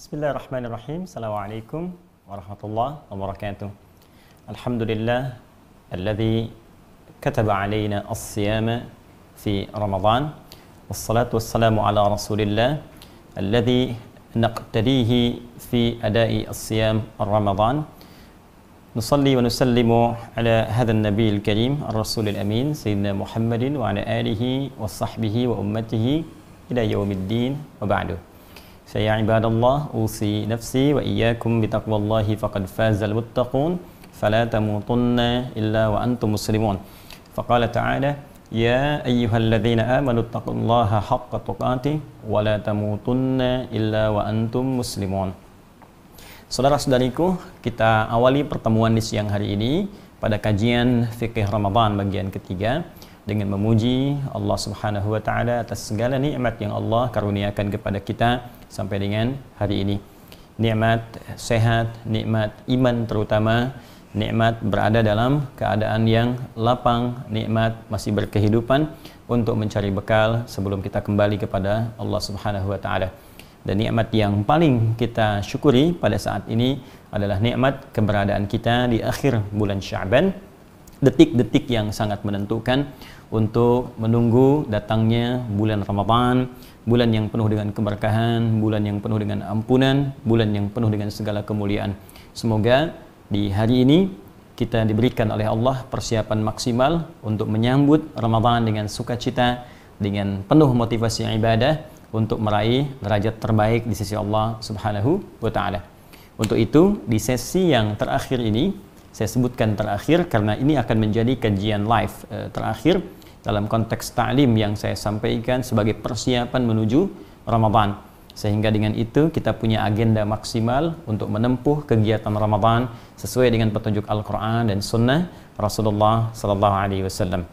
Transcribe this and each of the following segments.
Bismillahirrahmanirrahim. Assalamualaikum warahmatullahi wabarakatuh. Alhamdulillah alladzi kataba alaina as-siyama fi Ramadan. Wassalatu wassalamu ala Rasulillah alladzi naqtadihi fi ada'i as-siyam ar-Ramadan. Nusalli wa nusallimu ala hadha an-nabiyil karim ar-rasulil amin sayyidina Muhammadin wa ala alihi wa sahbihi wa ummatihi ila yaumiddin wa ba'du. Saya ibadallah usi nafsi wa iyyakum bitaqwallahi faqad fazal muttaqun fala tamutunna illa wa antum muslimun. Faqala ta'ala ya ayyuhalladzina amanu taqullaha haqqa tuqatih wa la tamutunna illa wa antum muslimun. Saudara-saudariku, kita awali pertemuan di siang hari ini pada kajian fikih Ramadan bagian ketiga dengan memuji Allah Subhanahu wa taala atas segala nikmat yang Allah karuniakan kepada kita sampai dengan hari ini. Nikmat sehat, nikmat iman terutama, nikmat berada dalam keadaan yang lapang, nikmat masih berkehidupan untuk mencari bekal sebelum kita kembali kepada Allah Subhanahu wa taala. Dan nikmat yang paling kita syukuri pada saat ini adalah nikmat keberadaan kita di akhir bulan Sya'ban, detik-detik yang sangat menentukan untuk menunggu datangnya bulan Ramadan, bulan yang penuh dengan keberkahan, bulan yang penuh dengan ampunan, bulan yang penuh dengan segala kemuliaan. Semoga di hari ini kita diberikan oleh Allah persiapan maksimal untuk menyambut Ramadan dengan sukacita, dengan penuh motivasi ibadah untuk meraih derajat terbaik di sisi Allah Subhanahu wa taala. Untuk itu, di sesi yang terakhir ini saya sebutkan terakhir karena ini akan menjadi kajian live terakhir dalam konteks ta'lim yang saya sampaikan sebagai persiapan menuju Ramadan. Sehingga dengan itu kita punya agenda maksimal untuk menempuh kegiatan Ramadan sesuai dengan petunjuk Al-Quran dan Sunnah Rasulullah SAW.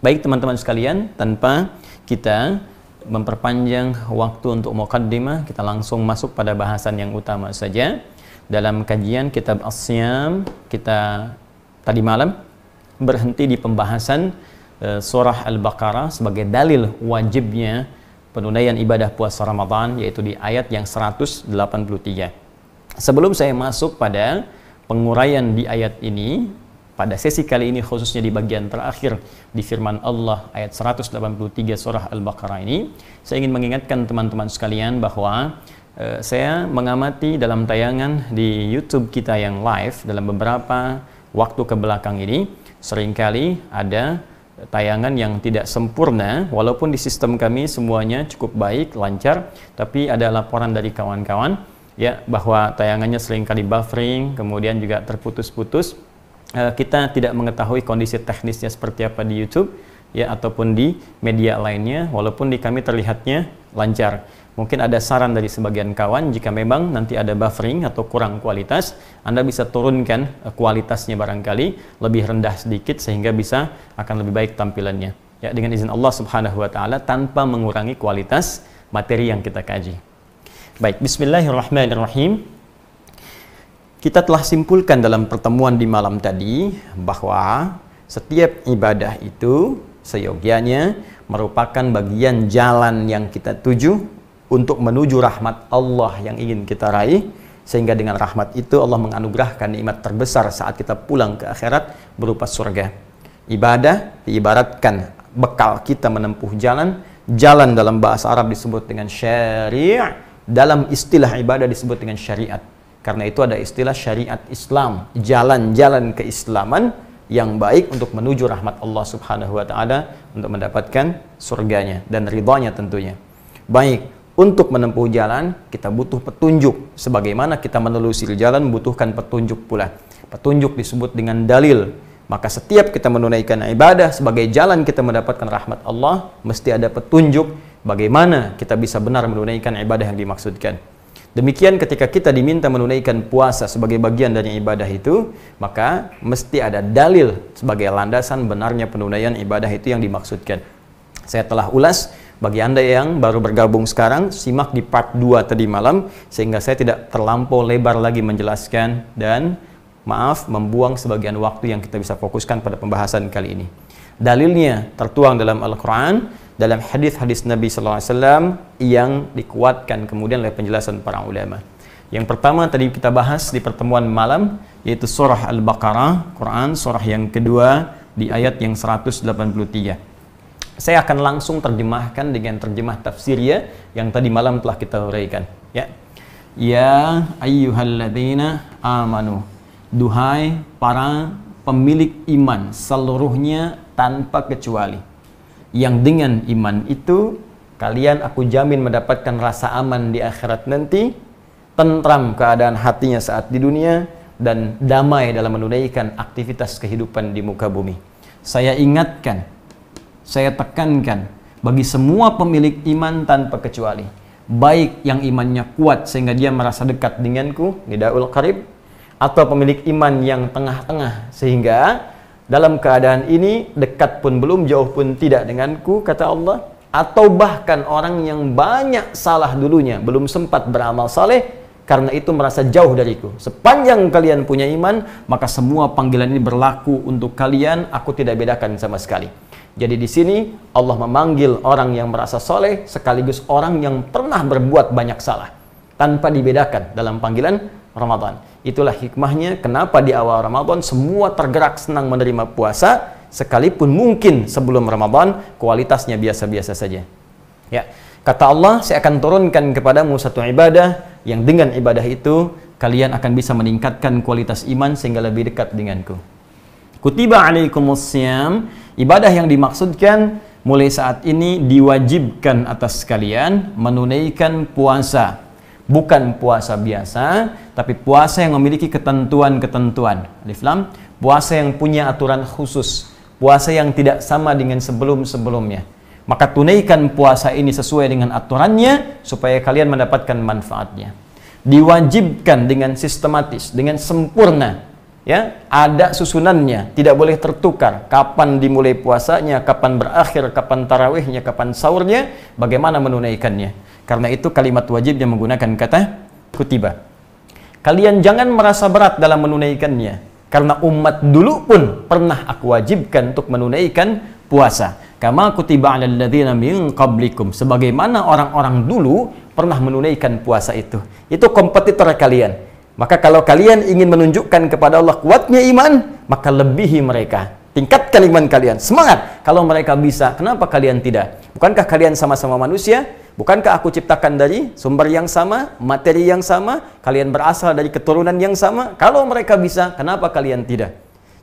Baik teman-teman sekalian, tanpa kita memperpanjang waktu untuk muqaddimah, kita langsung masuk pada bahasan yang utama saja. Dalam kajian kitab As-Siyam, kita tadi malam berhenti di pembahasan surah Al-Baqarah sebagai dalil wajibnya penunaian ibadah puasa Ramadan, yaitu di ayat yang 183. Sebelum saya masuk pada penguraian di ayat ini, pada sesi kali ini khususnya di bagian terakhir di firman Allah ayat 183 surah Al-Baqarah ini, saya ingin mengingatkan teman-teman sekalian bahwa saya mengamati dalam tayangan di YouTube kita yang live dalam beberapa waktu ke belakang ini, seringkali ada tayangan yang tidak sempurna, walaupun di sistem kami semuanya cukup baik, lancar, tapi ada laporan dari kawan-kawan ya bahwa tayangannya seringkali buffering, kemudian juga terputus-putus. Kita tidak mengetahui kondisi teknisnya seperti apa di YouTube ya ataupun di media lainnya, walaupun di kami terlihatnya lancar. Mungkin ada saran dari sebagian kawan, jika memang nanti ada buffering atau kurang kualitas, Anda bisa turunkan kualitasnya barangkali lebih rendah sedikit sehingga bisa akan lebih baik tampilannya. Ya, dengan izin Allah Subhanahu wa taala tanpa mengurangi kualitas materi yang kita kaji. Baik, bismillahirrahmanirrahim. Kita telah simpulkan dalam pertemuan di malam tadi bahwa setiap ibadah itu seyogianya merupakan bagian jalan yang kita tuju untuk menuju rahmat Allah yang ingin kita raih, sehingga dengan rahmat itu Allah menganugerahkan nikmat terbesar saat kita pulang ke akhirat berupa surga. Ibadah diibaratkan bekal kita menempuh jalan. Jalan dalam bahasa Arab disebut dengan syari', dalam istilah ibadah disebut dengan syariat. Karena itu ada istilah syariat Islam, jalan-jalan keislaman yang baik untuk menuju rahmat Allah Subhanahu wa taala, untuk mendapatkan surganya dan ridhanya tentunya. Baik, untuk menempuh jalan kita butuh petunjuk. Sebagaimana kita menelusuri jalan membutuhkan petunjuk pula. Petunjuk disebut dengan dalil. Maka setiap kita menunaikan ibadah sebagai jalan kita mendapatkan rahmat Allah, mesti ada petunjuk bagaimana kita bisa benar menunaikan ibadah yang dimaksudkan. Demikian ketika kita diminta menunaikan puasa sebagai bagian dari ibadah itu, maka mesti ada dalil sebagai landasan benarnya penunaian ibadah itu yang dimaksudkan. Saya telah ulas. Bagi Anda yang baru bergabung sekarang, simak di part 2 tadi malam, sehingga saya tidak terlampau lebar lagi menjelaskan dan membuang sebagian waktu yang kita bisa fokuskan pada pembahasan kali ini. Dalilnya tertuang dalam Al-Quran, dalam hadis-hadis Nabi SAW yang dikuatkan kemudian oleh penjelasan para ulama. Yang pertama tadi kita bahas di pertemuan malam, yaitu surah Al-Baqarah, Quran, surah yang kedua di ayat yang 183. Saya akan langsung terjemahkan dengan terjemah tafsirnya yang tadi malam telah kita uraikan. Ya ayyuhalladzina amanu, duhai para pemilik iman seluruhnya tanpa kecuali, yang dengan iman itu kalian aku jamin mendapatkan rasa aman di akhirat nanti, tentram keadaan hatinya saat di dunia, dan damai dalam menunaikan aktivitas kehidupan di muka bumi. Saya ingatkan, saya tekankan bagi semua pemilik iman tanpa kecuali, baik yang imannya kuat sehingga dia merasa dekat denganku, nidaul qarib, atau pemilik iman yang tengah-tengah sehingga dalam keadaan ini dekat pun belum, jauh pun tidak denganku, kata Allah, atau bahkan orang yang banyak salah dulunya, belum sempat beramal saleh, karena itu merasa jauh dariku. Sepanjang kalian punya iman, maka semua panggilan ini berlaku untuk kalian, aku tidak bedakan sama sekali. Jadi di sini Allah memanggil orang yang merasa soleh sekaligus orang yang pernah berbuat banyak salah, tanpa dibedakan dalam panggilan Ramadan. Itulah hikmahnya kenapa di awal Ramadan semua tergerak senang menerima puasa, sekalipun mungkin sebelum Ramadan kualitasnya biasa-biasa saja. Ya, kata Allah, saya akan turunkan kepadamu satu ibadah yang dengan ibadah itu kalian akan bisa meningkatkan kualitas iman sehingga lebih dekat denganku. Kutiba alaikumussyam, ibadah yang dimaksudkan mulai saat ini diwajibkan atas kalian menunaikan puasa. Bukan puasa biasa, tapi puasa yang memiliki ketentuan-ketentuan. Alif Lam, puasa yang punya aturan khusus, puasa yang tidak sama dengan sebelum-sebelumnya. Maka tunaikan puasa ini sesuai dengan aturannya supaya kalian mendapatkan manfaatnya. Diwajibkan dengan sistematis, dengan sempurna. Ya, ada susunannya, tidak boleh tertukar. Kapan dimulai puasanya, kapan berakhir, kapan tarawihnya, kapan sahurnya, bagaimana menunaikannya. Karena itu kalimat wajibnya menggunakan kata kutiba. Kalian jangan merasa berat dalam menunaikannya, karena umat dulu pun pernah aku wajibkan untuk menunaikan puasa. Kama kutiba 'alal ladzina min qablikum, sebagaimana orang-orang dulu pernah menunaikan puasa itu. Itu kompetitor kalian. Maka kalau kalian ingin menunjukkan kepada Allah kuatnya iman, maka lebihi mereka. Tingkatkan iman kalian. Semangat. Kalau mereka bisa, kenapa kalian tidak? Bukankah kalian sama-sama manusia? Bukankah aku ciptakan dari sumber yang sama, materi yang sama, kalian berasal dari keturunan yang sama? Kalau mereka bisa, kenapa kalian tidak?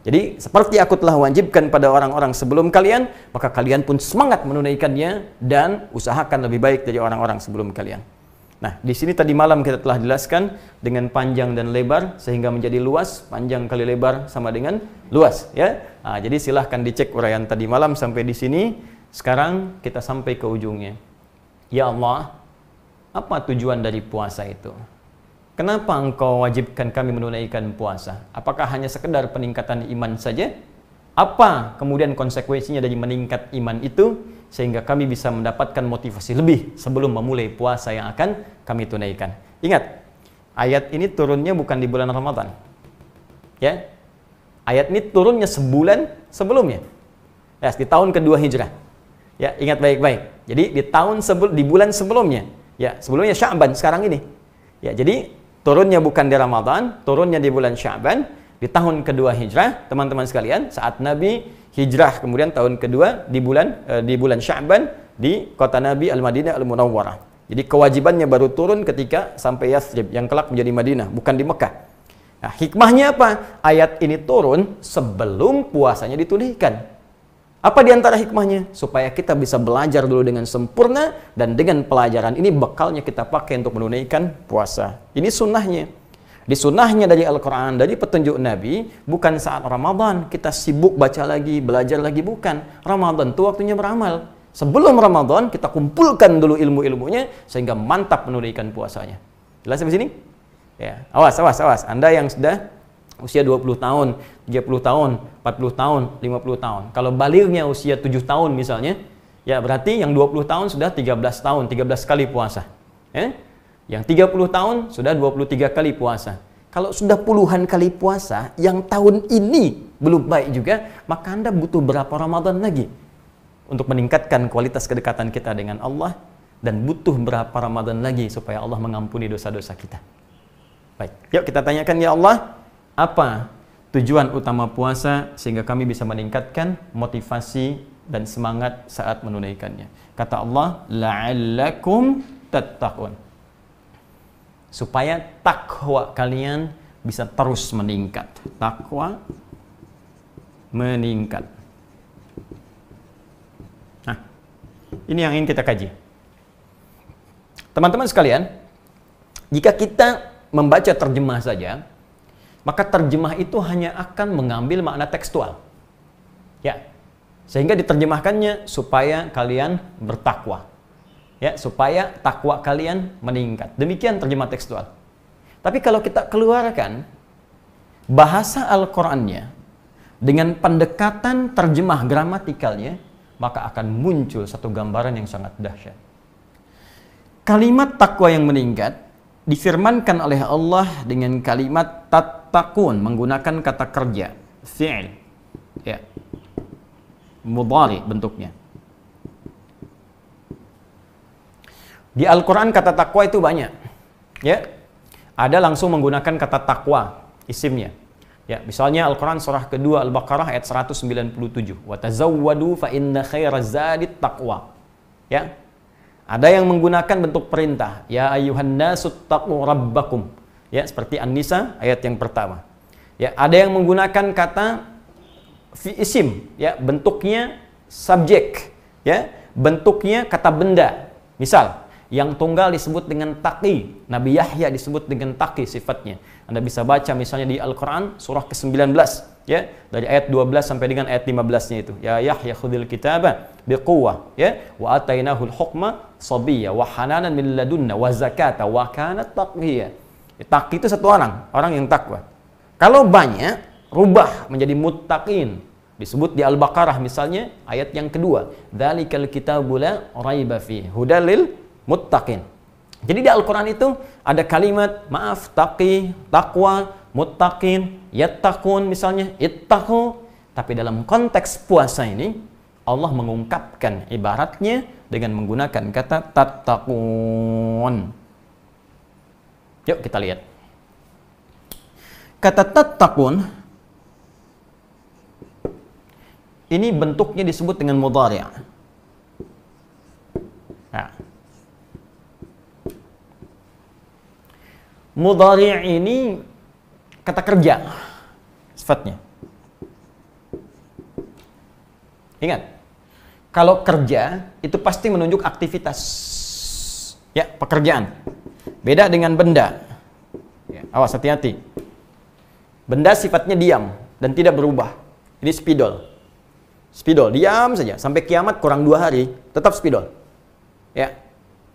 Jadi, seperti aku telah wajibkan pada orang-orang sebelum kalian, maka kalian pun semangat menunaikannya dan usahakan lebih baik dari orang-orang sebelum kalian. Nah, di sini tadi malam kita telah jelaskan dengan panjang dan lebar sehingga menjadi luas. Panjang kali lebar sama dengan luas, ya. Nah, jadi silahkan dicek uraian tadi malam sampai di sini. Sekarang kita sampai ke ujungnya. Ya Allah, apa tujuan dari puasa itu? Kenapa engkau wajibkan kami menunaikan puasa? Apakah hanya sekedar peningkatan iman saja? Apa kemudian konsekuensinya dari meningkat iman itu? Sehingga kami bisa mendapatkan motivasi lebih sebelum memulai puasa yang akan kami tunaikan. Ingat, ayat ini turunnya bukan di bulan Ramadan. Ya, ayat ini turunnya sebulan sebelumnya. Ya, di tahun kedua Hijrah. Ya, ingat baik-baik. Jadi di bulan sebelumnya. Ya, sebelumnya Sya'ban, sekarang ini. Ya, jadi turunnya bukan di Ramadan, turunnya di bulan Sya'ban, di tahun kedua Hijrah, teman-teman sekalian, saat Nabi hijrah kemudian tahun kedua di bulan Sya'ban di kota Nabi Al-Madinah Al-Munawwarah. Jadi kewajibannya baru turun ketika sampai Yathrib yang kelak menjadi Madinah, bukan di Mekah. Nah, hikmahnya apa? Ayat ini turun sebelum puasanya ditunaikan. Apa di antara hikmahnya? Supaya kita bisa belajar dulu dengan sempurna, dan dengan pelajaran ini bekalnya kita pakai untuk menunaikan puasa. Ini sunnahnya. Di sunnahnya dari Al-Quran, dari petunjuk Nabi, bukan saat Ramadan kita sibuk baca lagi, belajar lagi, bukan. Ramadan itu waktunya beramal. Sebelum Ramadan kita kumpulkan dulu ilmu-ilmunya sehingga mantap menunaikan puasanya. Jelas sampai sini? Ya, awas. Anda yang sudah usia 20 tahun, 30 tahun, 40 tahun, 50 tahun. Kalau balignya usia 7 tahun misalnya, ya berarti yang 20 tahun sudah 13 tahun, 13 kali puasa. Ya? Yang 30 tahun sudah 23 kali puasa. Kalau sudah puluhan kali puasa, yang tahun ini belum baik juga, maka Anda butuh berapa Ramadan lagi untuk meningkatkan kualitas kedekatan kita dengan Allah, dan butuh berapa Ramadan lagi supaya Allah mengampuni dosa-dosa kita. Baik, yuk kita tanyakan ya Allah, apa tujuan utama puasa sehingga kami bisa meningkatkan motivasi dan semangat saat menunaikannya. Kata Allah, la'allakum tattaqun. Supaya takwa kalian bisa terus meningkat. Takwa meningkat. Nah, ini yang ingin kita kaji. Teman-teman sekalian, jika kita membaca terjemah saja, maka terjemah itu hanya akan mengambil makna tekstual. Ya. Sehingga diterjemahkannya supaya kalian bertakwa. Ya, supaya takwa kalian meningkat. Demikian terjemah tekstual. Tapi kalau kita keluarkan bahasa Al-Qur'annya dengan pendekatan terjemah gramatikalnya, maka akan muncul satu gambaran yang sangat dahsyat. Kalimat takwa yang meningkat difirmankan oleh Allah dengan kalimat tattaqun, menggunakan kata kerja, fi'il. Ya. Mudhari bentuknya. Di Al-Qur'an kata takwa itu banyak. Ya. Ada langsung menggunakan kata takwa, isimnya. Ya, misalnya Al-Qur'an surah kedua Al-Baqarah ayat 197. Wa tazawwadu fa inna khairaz zadit taqwa. Ya. Ada yang menggunakan bentuk perintah, ya ayyuhan nasu taqu rabbakum. Ya, seperti An-Nisa ayat yang pertama. Ya, ada yang menggunakan kata fi isim, ya, bentuknya subjek, ya, bentuknya kata benda. Misal, yang tunggal disebut dengan taqi, Nabi Yahya disebut dengan taqi sifatnya. Anda bisa baca misalnya di Al-Qur'an surah ke-19, ya, dari ayat 12 sampai dengan ayat 15-nya itu. Ya Yahya khudhil kitaba biquwwah, ya, wa atainahul hukma sabiyya wa hananan min ladunna wa zakata wa kana taqiyya. Taqi itu satu orang yang takwa. Kalau banyak, rubah menjadi muttaqin. Disebut di Al-Baqarah misalnya ayat yang kedua, dzalikal kitabu la raiba fihi hudal lil muttaqin. Jadi di Al-Qur'an itu ada kalimat maaf, taqi, takwa, muttaqin, yattaqun misalnya, ittaqu. Tapi dalam konteks puasa ini Allah mengungkapkan ibaratnya dengan menggunakan kata tattaqun. Yuk kita lihat. Kata tattaqun ini bentuknya disebut dengan mudhari'. Nah. Mudhari' ini kata kerja sifatnya. Ingat, kalau kerja itu pasti menunjuk aktivitas, ya, pekerjaan. Beda dengan benda. Ya, awas, hati-hati. Benda sifatnya diam dan tidak berubah. Ini spidol. Spidol, diam saja. Sampai kiamat kurang 2 hari, tetap spidol. Ya,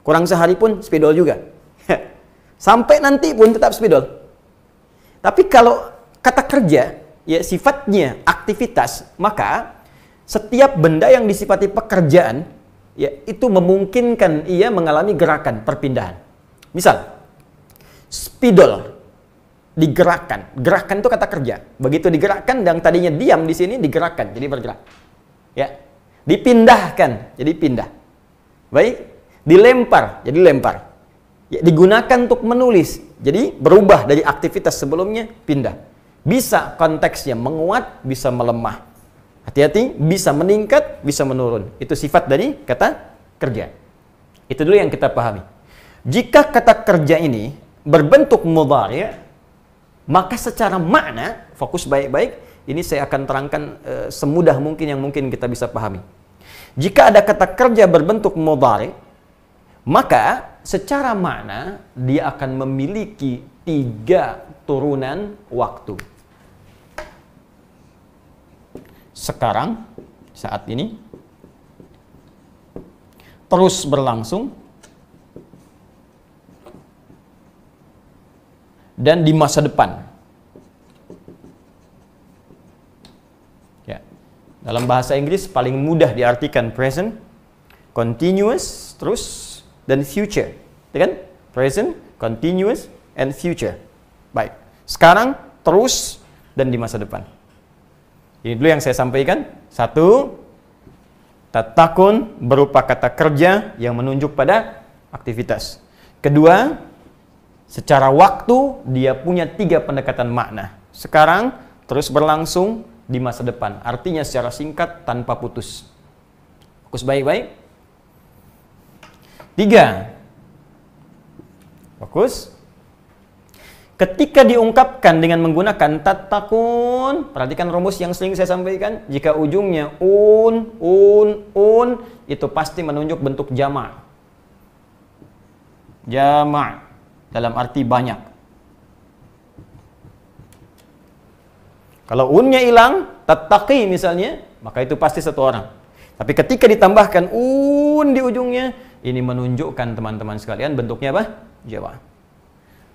kurang sehari pun spidol juga. Sampai nanti pun tetap spidol. Tapi kalau kata kerja, ya, sifatnya aktivitas, maka setiap benda yang disifati pekerjaan, ya, itu memungkinkan ia mengalami gerakan perpindahan. Misal, spidol digerakkan. Gerakan itu kata kerja. Begitu digerakkan, yang tadinya diam di sini digerakkan, jadi bergerak. Ya, dipindahkan, jadi pindah. Baik, dilempar, jadi lempar. Ya, digunakan untuk menulis, jadi berubah dari aktivitas sebelumnya, pindah. Bisa konteksnya menguat, bisa melemah. Hati-hati, bisa meningkat, bisa menurun. Itu sifat dari kata kerja. Itu dulu yang kita pahami. Jika kata kerja ini berbentuk mudhari', maka secara makna, fokus baik-baik, ini saya akan terangkan semudah mungkin yang mungkin kita bisa pahami. Jika ada kata kerja berbentuk mudhari', maka secara makna dia akan memiliki 3 turunan waktu. Sekarang, saat ini, terus berlangsung, dan di masa depan. Ya. Dalam bahasa Inggris paling mudah diartikan present, continuous, terus, dan future. Ya kan? Present, continuous, and future. Baik. Sekarang, terus, dan di masa depan. Ini dulu yang saya sampaikan. 1, tattaqun berupa kata kerja yang menunjuk pada aktivitas. 2, Secara waktu, dia punya 3 pendekatan makna. Sekarang, terus berlangsung di masa depan. Artinya secara singkat, tanpa putus. Fokus baik-baik. 3. Fokus. Ketika diungkapkan dengan menggunakan tattaqun, perhatikan rumus yang sering saya sampaikan. Jika ujungnya un, itu pasti menunjuk bentuk jama'. Jama' dalam arti banyak. Kalau unnya hilang, tattaqi misalnya, maka itu pasti satu orang. Tapi ketika ditambahkan un di ujungnya, ini menunjukkan teman-teman sekalian bentuknya apa? Jama'.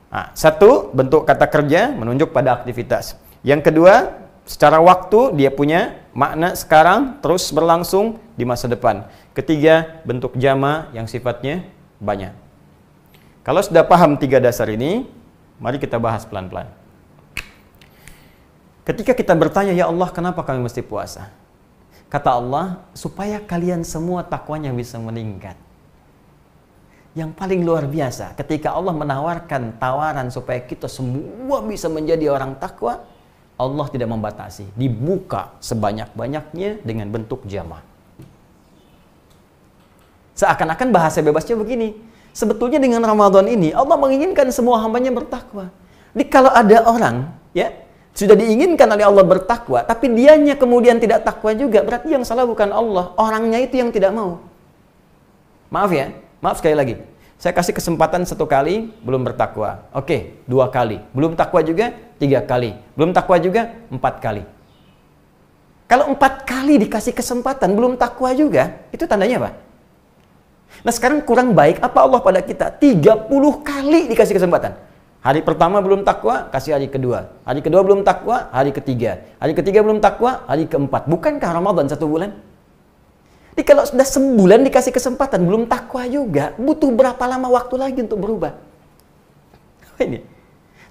Nah, satu, bentuk kata kerja menunjuk pada aktivitas. Yang kedua, secara waktu dia punya makna sekarang terus berlangsung di masa depan. Ketiga, bentuk jama yang sifatnya banyak. Kalau sudah paham 3 dasar ini, mari kita bahas pelan-pelan. Ketika kita bertanya, ya Allah, kenapa kami mesti puasa? Kata Allah, supaya kalian semua takwanya bisa meningkat. Yang paling luar biasa, ketika Allah menawarkan tawaran supaya kita semua bisa menjadi orang takwa, Allah tidak membatasi, dibuka sebanyak-banyaknya dengan bentuk jama'. Seakan-akan bahasa bebasnya begini, sebetulnya dengan Ramadan ini Allah menginginkan semua hambanya bertakwa. Jadi kalau ada orang, ya, sudah diinginkan oleh Allah bertakwa, tapi dianya kemudian tidak takwa juga, berarti yang salah bukan Allah, orangnya itu yang tidak mau. Maaf ya, maaf sekali lagi. Saya kasih kesempatan 1 kali, belum bertakwa. Oke, 2 kali. Belum takwa juga, 3 kali. Belum takwa juga, 4 kali. Kalau 4 kali dikasih kesempatan, belum takwa juga, itu tandanya apa? Nah sekarang kurang baik apa Allah pada kita? 30 kali dikasih kesempatan. Hari pertama belum takwa, kasih hari kedua. Hari kedua belum takwa, hari ketiga. Hari ketiga belum takwa, hari keempat. Bukankah Ramadan 1 bulan? Jadi kalau sudah sebulan dikasih kesempatan, belum takwa juga, butuh berapa lama waktu lagi untuk berubah? Ini.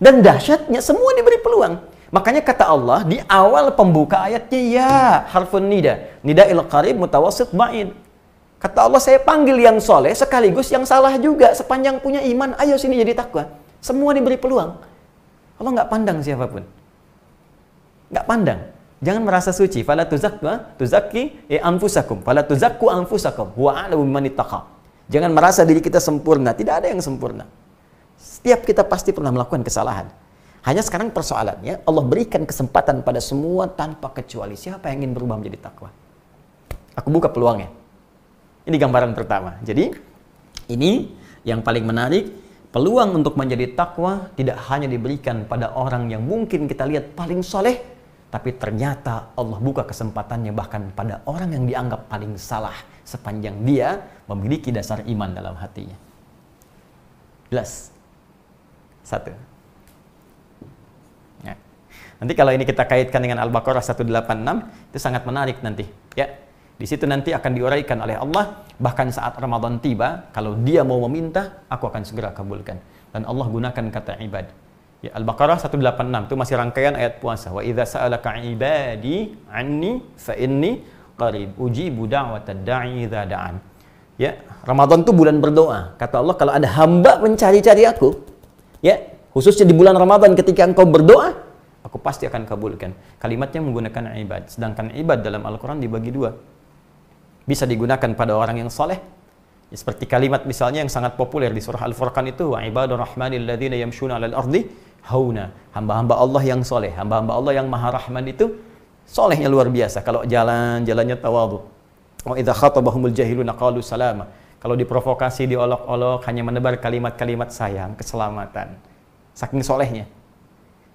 Dan dahsyatnya, semua diberi peluang. Makanya kata Allah, di awal pembuka ayatnya, ya, harfun nida. Nida il qarib mutawassit ba'id. Kata Allah, saya panggil yang soleh, sekaligus yang salah juga. Sepanjang punya iman, ayo sini jadi takwa. Semua diberi peluang. Allah nggak pandang siapapun. Nggak pandang. Jangan merasa suci. Fala tuzakki anfusakum. Fala tuzakku anfusakum. Huwa a'lamu biman ittaqa. Jangan merasa diri kita sempurna. Tidak ada yang sempurna. Setiap kita pasti pernah melakukan kesalahan. Hanya sekarang persoalannya, Allah berikan kesempatan pada semua tanpa kecuali. Siapa yang ingin berubah menjadi takwa? Aku buka peluangnya. Ini gambaran pertama. Jadi, ini yang paling menarik. Peluang untuk menjadi takwa tidak hanya diberikan pada orang yang mungkin kita lihat paling soleh, tapi ternyata Allah buka kesempatannya bahkan pada orang yang dianggap paling salah sepanjang dia memiliki dasar iman dalam hatinya. Jelas? 1. Ya. Nanti kalau ini kita kaitkan dengan Al-Baqarah 186, itu sangat menarik nanti. Ya, di situ nanti akan diuraikan oleh Allah, bahkan saat Ramadan tiba, kalau dia mau meminta, aku akan segera kabulkan. Dan Allah gunakan kata ibad. Ya, Al-Baqarah 186 itu masih rangkaian ayat puasa. Wa idza sa'alaka ibadi anni fa inni qarib ujibu da'watad da'i idza da'an. Ya, Ramadan itu bulan berdoa. Kata Allah, kalau ada hamba mencari-cari aku, ya, khususnya di bulan Ramadan ketika engkau berdoa, aku pasti akan kabulkan. Kalimatnya menggunakan ibad. Sedangkan ibad dalam Al-Qur'an dibagi 2. Bisa digunakan pada orang yang saleh. Ya, seperti kalimat misalnya yang sangat populer di surah Al-Furqan itu, wa ibadur rahmanil ladzina yamshuna 'alal ardi hauna. Hamba-hamba Allah yang soleh, hamba-hamba Allah yang maha rahman itu solehnya luar biasa. Kalau jalan-jalannya tawadhu. Wa idza khatabahumul jahiluna qalu salama. Kalau diprovokasi, diolok-olok, hanya menebar kalimat-kalimat sayang, keselamatan. Saking solehnya.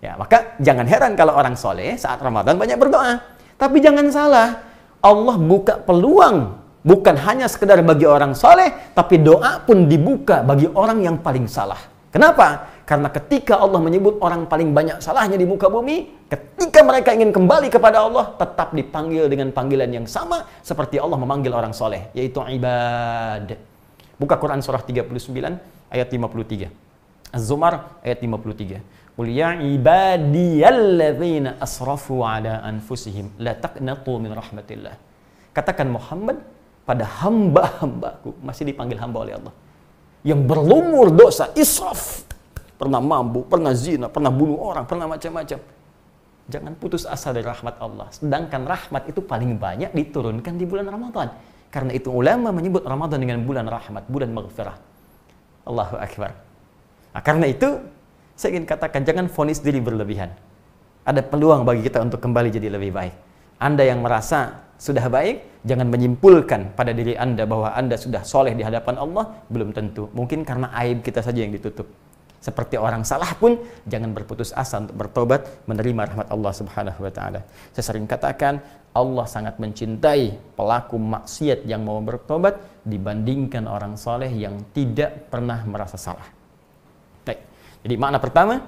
Ya, maka jangan heran kalau orang soleh saat Ramadan banyak berdoa. Tapi jangan salah, Allah buka peluang bukan hanya sekedar bagi orang soleh, tapi doa pun dibuka bagi orang yang paling salah. Kenapa? Karena ketika Allah menyebut orang paling banyak salahnya di muka bumi, ketika mereka ingin kembali kepada Allah, tetap dipanggil dengan panggilan yang sama seperti Allah memanggil orang soleh, yaitu ibad. Buka Quran surah 39 ayat 53. Az-Zumar ayat 53. Qul ya ibadiyalladzina asrafu ala anfusihim la taqnatu min rahmatillah. Katakan Muhammad pada hamba-hambaku, masih dipanggil hamba oleh Allah, yang berlumur dosa, israf, pernah mabuk, pernah zina, pernah bunuh orang, pernah macam-macam. Jangan putus asa dari rahmat Allah. Sedangkan rahmat itu paling banyak diturunkan di bulan Ramadan. Karena itu ulama menyebut Ramadan dengan bulan rahmat, bulan maghfirah. Allahu Akbar. Nah, karena itu saya ingin katakan, jangan vonis diri berlebihan. Ada peluang bagi kita untuk kembali jadi lebih baik. Anda yang merasa sudah baik, jangan menyimpulkan pada diri Anda bahwa Anda sudah soleh di hadapan Allah. Belum tentu. Mungkin karena aib kita saja yang ditutup. Seperti orang salah pun, jangan berputus asa untuk bertobat, menerima rahmat Allah Subhanahu wa Ta'ala. Saya sering katakan, Allah sangat mencintai pelaku maksiat yang mau bertobat dibandingkan orang soleh yang tidak pernah merasa salah. Baik. Jadi makna pertama,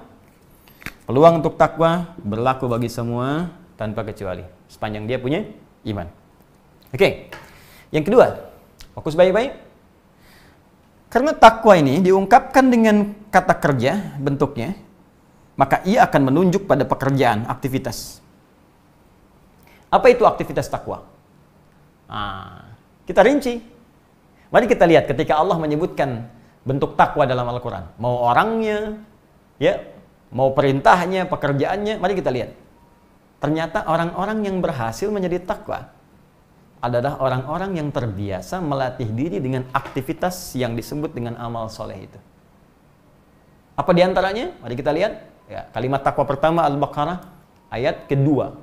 peluang untuk takwa berlaku bagi semua tanpa kecuali, sepanjang dia punya iman. Oke. Yang kedua, fokus baik-baik. Karena takwa ini diungkapkan dengan kata kerja bentuknya, maka ia akan menunjuk pada pekerjaan, aktivitas. Apa itu aktivitas takwa? Kita rinci. Mari kita lihat ketika Allah menyebutkan bentuk takwa dalam Al-Quran. Mau orangnya, ya, mau perintahnya, pekerjaannya, mari kita lihat. Ternyata orang-orang yang berhasil menjadi takwa adalah orang-orang yang terbiasa melatih diri dengan aktivitas yang disebut dengan amal soleh itu. Apa diantaranya? Mari kita lihat. Ya, kalimat takwa pertama Al-Baqarah ayat kedua.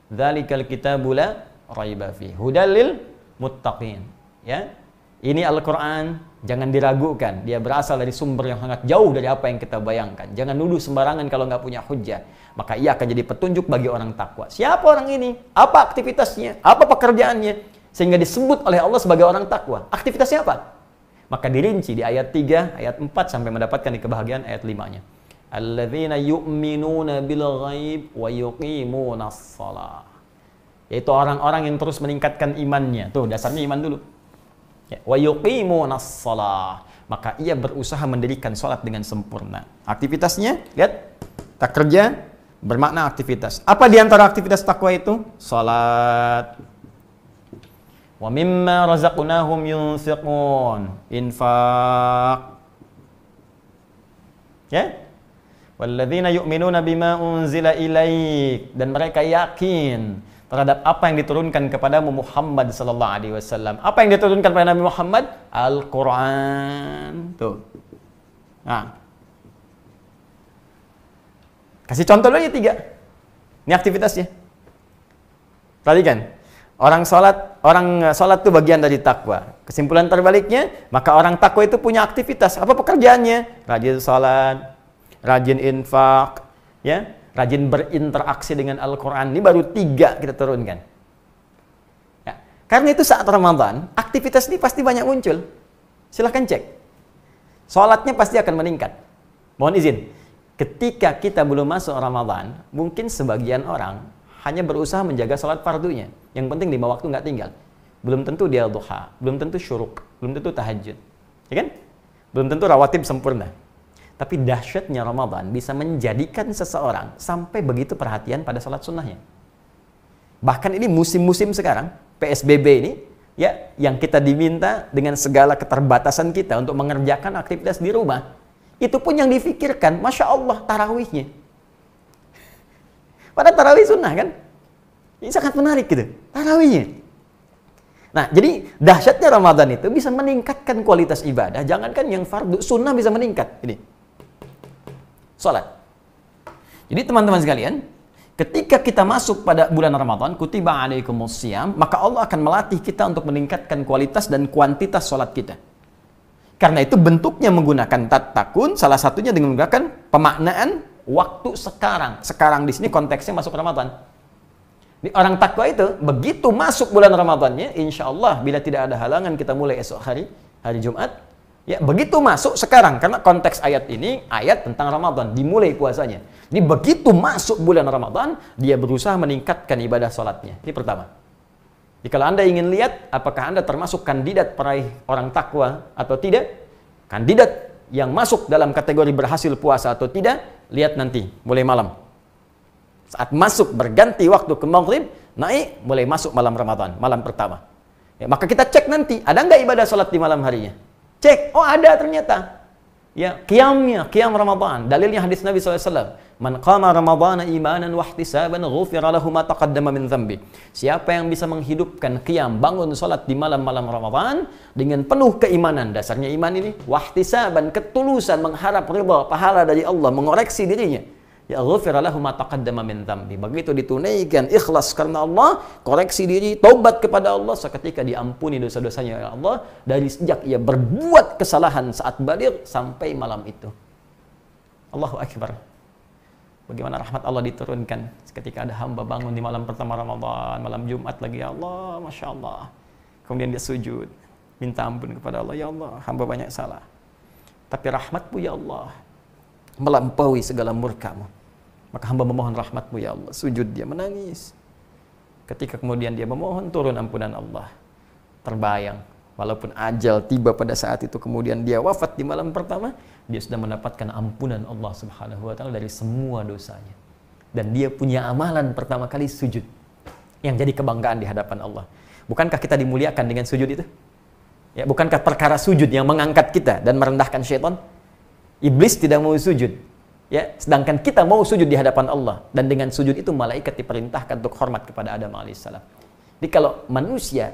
Dzalikal kitabu la raiba fihi hudal lil muttaqin. Ya. Ini Al-Quran, jangan diragukan. Dia berasal dari sumber yang sangat jauh dari apa yang kita bayangkan. Jangan nuduh sembarangan kalau nggak punya hujjah. Maka ia akan jadi petunjuk bagi orang takwa. Siapa orang ini? Apa aktivitasnya? Apa pekerjaannya? Sehingga disebut oleh Allah sebagai orang takwa. Aktivitasnya apa? Maka dirinci di ayat 3, ayat 4 sampai mendapatkan di kebahagiaan ayat 5-nya. Alladzina yu'minuna bil ghaib wa yuqimunas shalah. Yaitu orang-orang yang terus meningkatkan imannya. Tuh, dasarnya iman dulu. Ya, wa yuqimunas shalah. Maka ia berusaha mendirikan salat dengan sempurna. Aktivitasnya, lihat, tak kerja bermakna aktivitas. Apa di antara aktivitas takwa itu? Salat. Wa mimma razaqnahum yunfiqun. Infaq. Ya? Walladzina yu'minuna bima unzila ilaik. Dan mereka yakin terhadap apa yang diturunkan kepadamu Muhammad sallallahu alaihi wasallam. Apa yang diturunkan kepada Nabi Muhammad? Al-Quran. Tuh. Nah. Kasih contoh lagi 3. Ini aktivitasnya. Perhatikan. Orang sholat itu bagian dari takwa. Kesimpulan terbaliknya, maka orang takwa itu punya aktivitas. Apa pekerjaannya? Rajin sholat, rajin infak, ya, rajin berinteraksi dengan Al-Quran. Ini baru 3 kita turunkan. Ya. Karena itu saat Ramadan, aktivitas ini pasti banyak muncul. Silahkan cek. Sholatnya pasti akan meningkat. Mohon izin. Ketika kita belum masuk Ramadan, mungkin sebagian orang hanya berusaha menjaga sholat fardunya. Yang penting 5 waktu nggak tinggal. Belum tentu dia duha, belum tentu syuruk, belum tentu tahajud. Ya kan? Belum tentu rawatib sempurna. Tapi dahsyatnya Ramadan bisa menjadikan seseorang sampai begitu perhatian pada sholat sunnahnya. Bahkan ini musim-musim sekarang, PSBB ini, ya, yang kita diminta dengan segala keterbatasan kita untuk mengerjakan aktivitas di rumah. Itu pun yang difikirkan, Masya Allah, tarawihnya. Pada tarawih sunnah kan? Ini sangat menarik gitu, tarawihnya. Nah, jadi dahsyatnya Ramadan itu bisa meningkatkan kualitas ibadah. Jangankan yang fardu, sunnah bisa meningkat. Ini, sholat. Jadi teman-teman sekalian, ketika kita masuk pada bulan Ramadan, kutiba alaikumus syiyam, maka Allah akan melatih kita untuk meningkatkan kualitas dan kuantitas sholat kita. Karena itu bentuknya menggunakan tatakun, salah satunya dengan menggunakan pemaknaan waktu sekarang. Sekarang di sini konteksnya masuk Ramadan. Di orang takwa itu, begitu masuk bulan Ramadannya, insya Allah bila tidak ada halangan kita mulai esok hari Jumat, ya begitu masuk sekarang, karena konteks ayat ini, ayat tentang Ramadan, dimulai puasanya. Jadi begitu masuk bulan Ramadan, dia berusaha meningkatkan ibadah sholatnya. Ini pertama. Jadi kalau Anda ingin lihat apakah Anda termasuk kandidat peraih orang takwa atau tidak, kandidat yang masuk dalam kategori berhasil puasa atau tidak, lihat nanti mulai malam. Saat masuk berganti waktu ke maghrib, naik mulai masuk malam Ramadan, malam pertama. Ya, maka kita cek nanti, ada nggak ibadah sholat di malam harinya? Cek, oh ada ternyata. Ya, qiyam Ramadan. Dalilnya hadis Nabi SAW. Man qama Ramadana imanan wa ihtisaban ghufira lahu ma taqaddama min dhanbi. Siapa yang bisa menghidupkan qiyam, bangun salat di malam-malam Ramadan dengan penuh keimanan, dasarnya iman ini, wa ihtisaban, ketulusan mengharap ridha, pahala dari Allah, mengoreksi dirinya. Ya ghufira lahu ma taqaddama min dhanbi. Begitu ditunaikan ikhlas karena Allah, koreksi diri, taubat kepada Allah, seketika diampuni dosa-dosanya oleh Allah dari sejak ia berbuat kesalahan saat baligh sampai malam itu. Allahu akbar. Bagaimana rahmat Allah diturunkan ketika ada hamba bangun di malam pertama Ramadan, malam Jumat lagi, ya Allah, Masya Allah. Kemudian dia sujud, minta ampun kepada Allah, ya Allah, hamba banyak salah. Tapi rahmatmu ya Allah, melampaui segala murkamu. Maka hamba memohon rahmatmu ya Allah. Sujud dia, menangis. Ketika kemudian dia memohon turun ampunan Allah, terbayang, walaupun ajal tiba pada saat itu, kemudian dia wafat di malam pertama, dia sudah mendapatkan ampunan Allah Subhanahu wa Ta'ala dari semua dosanya. Dan dia punya amalan pertama kali sujud, yang jadi kebanggaan di hadapan Allah. Bukankah kita dimuliakan dengan sujud itu? Ya, bukankah perkara sujud yang mengangkat kita dan merendahkan syaitan? Iblis tidak mau sujud, ya, sedangkan kita mau sujud di hadapan Allah. Dan dengan sujud itu malaikat diperintahkan untuk hormat kepada Adam alaihissalam. Jadi kalau manusia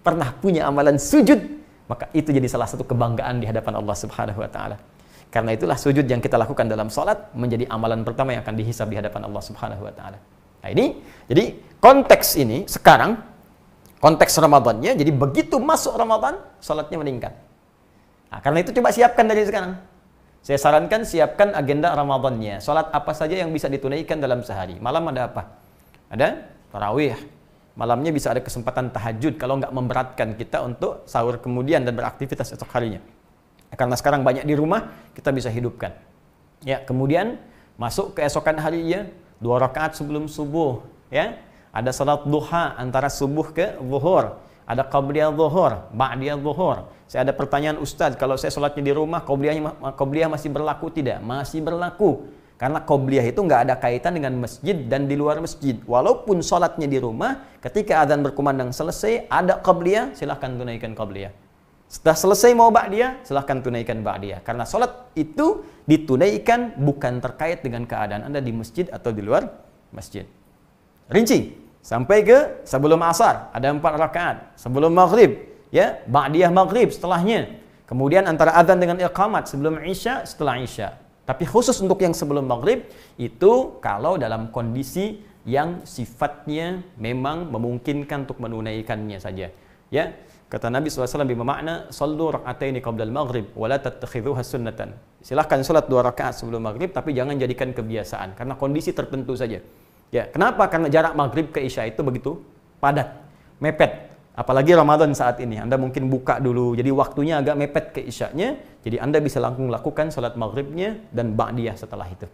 pernah punya amalan sujud, maka itu jadi salah satu kebanggaan di hadapan Allah Subhanahu wa Ta'ala. Karena itulah sujud yang kita lakukan dalam salat menjadi amalan pertama yang akan dihisab di hadapan Allah Subhanahu wa Ta'ala. Nah ini, jadi konteks ini sekarang, konteks Ramadannya, jadi begitu masuk Ramadan, salatnya meningkat. Nah, karena itu coba siapkan dari sekarang. Saya sarankan siapkan agenda Ramadannya. Salat apa saja yang bisa ditunaikan dalam sehari. Malam ada apa? Ada tarawih. Malamnya bisa ada kesempatan tahajud kalau nggak memberatkan kita untuk sahur kemudian dan beraktivitas esok harinya. Karena sekarang banyak di rumah, kita bisa hidupkan. Ya, kemudian masuk keesokan harinya 2 rakaat sebelum subuh, ya. Ada salat duha antara subuh ke zuhur. Ada qabliyah zuhur, ba'diyah zuhur. Saya ada pertanyaan, Ustaz, kalau saya salatnya di rumah, qabliyah masih berlaku tidak? Masih berlaku. Karena qabliyah itu nggak ada kaitan dengan masjid dan di luar masjid. Walaupun salatnya di rumah, ketika azan berkumandang selesai, ada qabliyah, silahkan tunaikan qabliyah. Setelah selesai mau ba'diyah, silahkan tunaikan ba'diyah. Karena salat itu ditunaikan bukan terkait dengan keadaan Anda di masjid atau di luar masjid. Rinci, sampai ke sebelum asar, ada 4 rakaat. Sebelum maghrib, ya, ba'diyah maghrib setelahnya. Kemudian antara azan dengan iqamat, sebelum isya, setelah isya. Tapi khusus untuk yang sebelum maghrib, itu kalau dalam kondisi yang sifatnya memang memungkinkan untuk menunaikannya saja. Ya, kata Nabi SAW bermakna, sallu rak'ataini qabla al-maghrib, wa la tattakhidhuha sunnatan. Silahkan salat 2 rakaat sebelum maghrib, tapi jangan jadikan kebiasaan, karena kondisi tertentu saja. Ya, kenapa? Karena jarak maghrib ke isya itu begitu padat, mepet. Apalagi Ramadan saat ini, Anda mungkin buka dulu, jadi waktunya agak mepet ke isyanya, jadi Anda bisa langsung lakukan salat maghribnya dan ba'diyah setelah itu.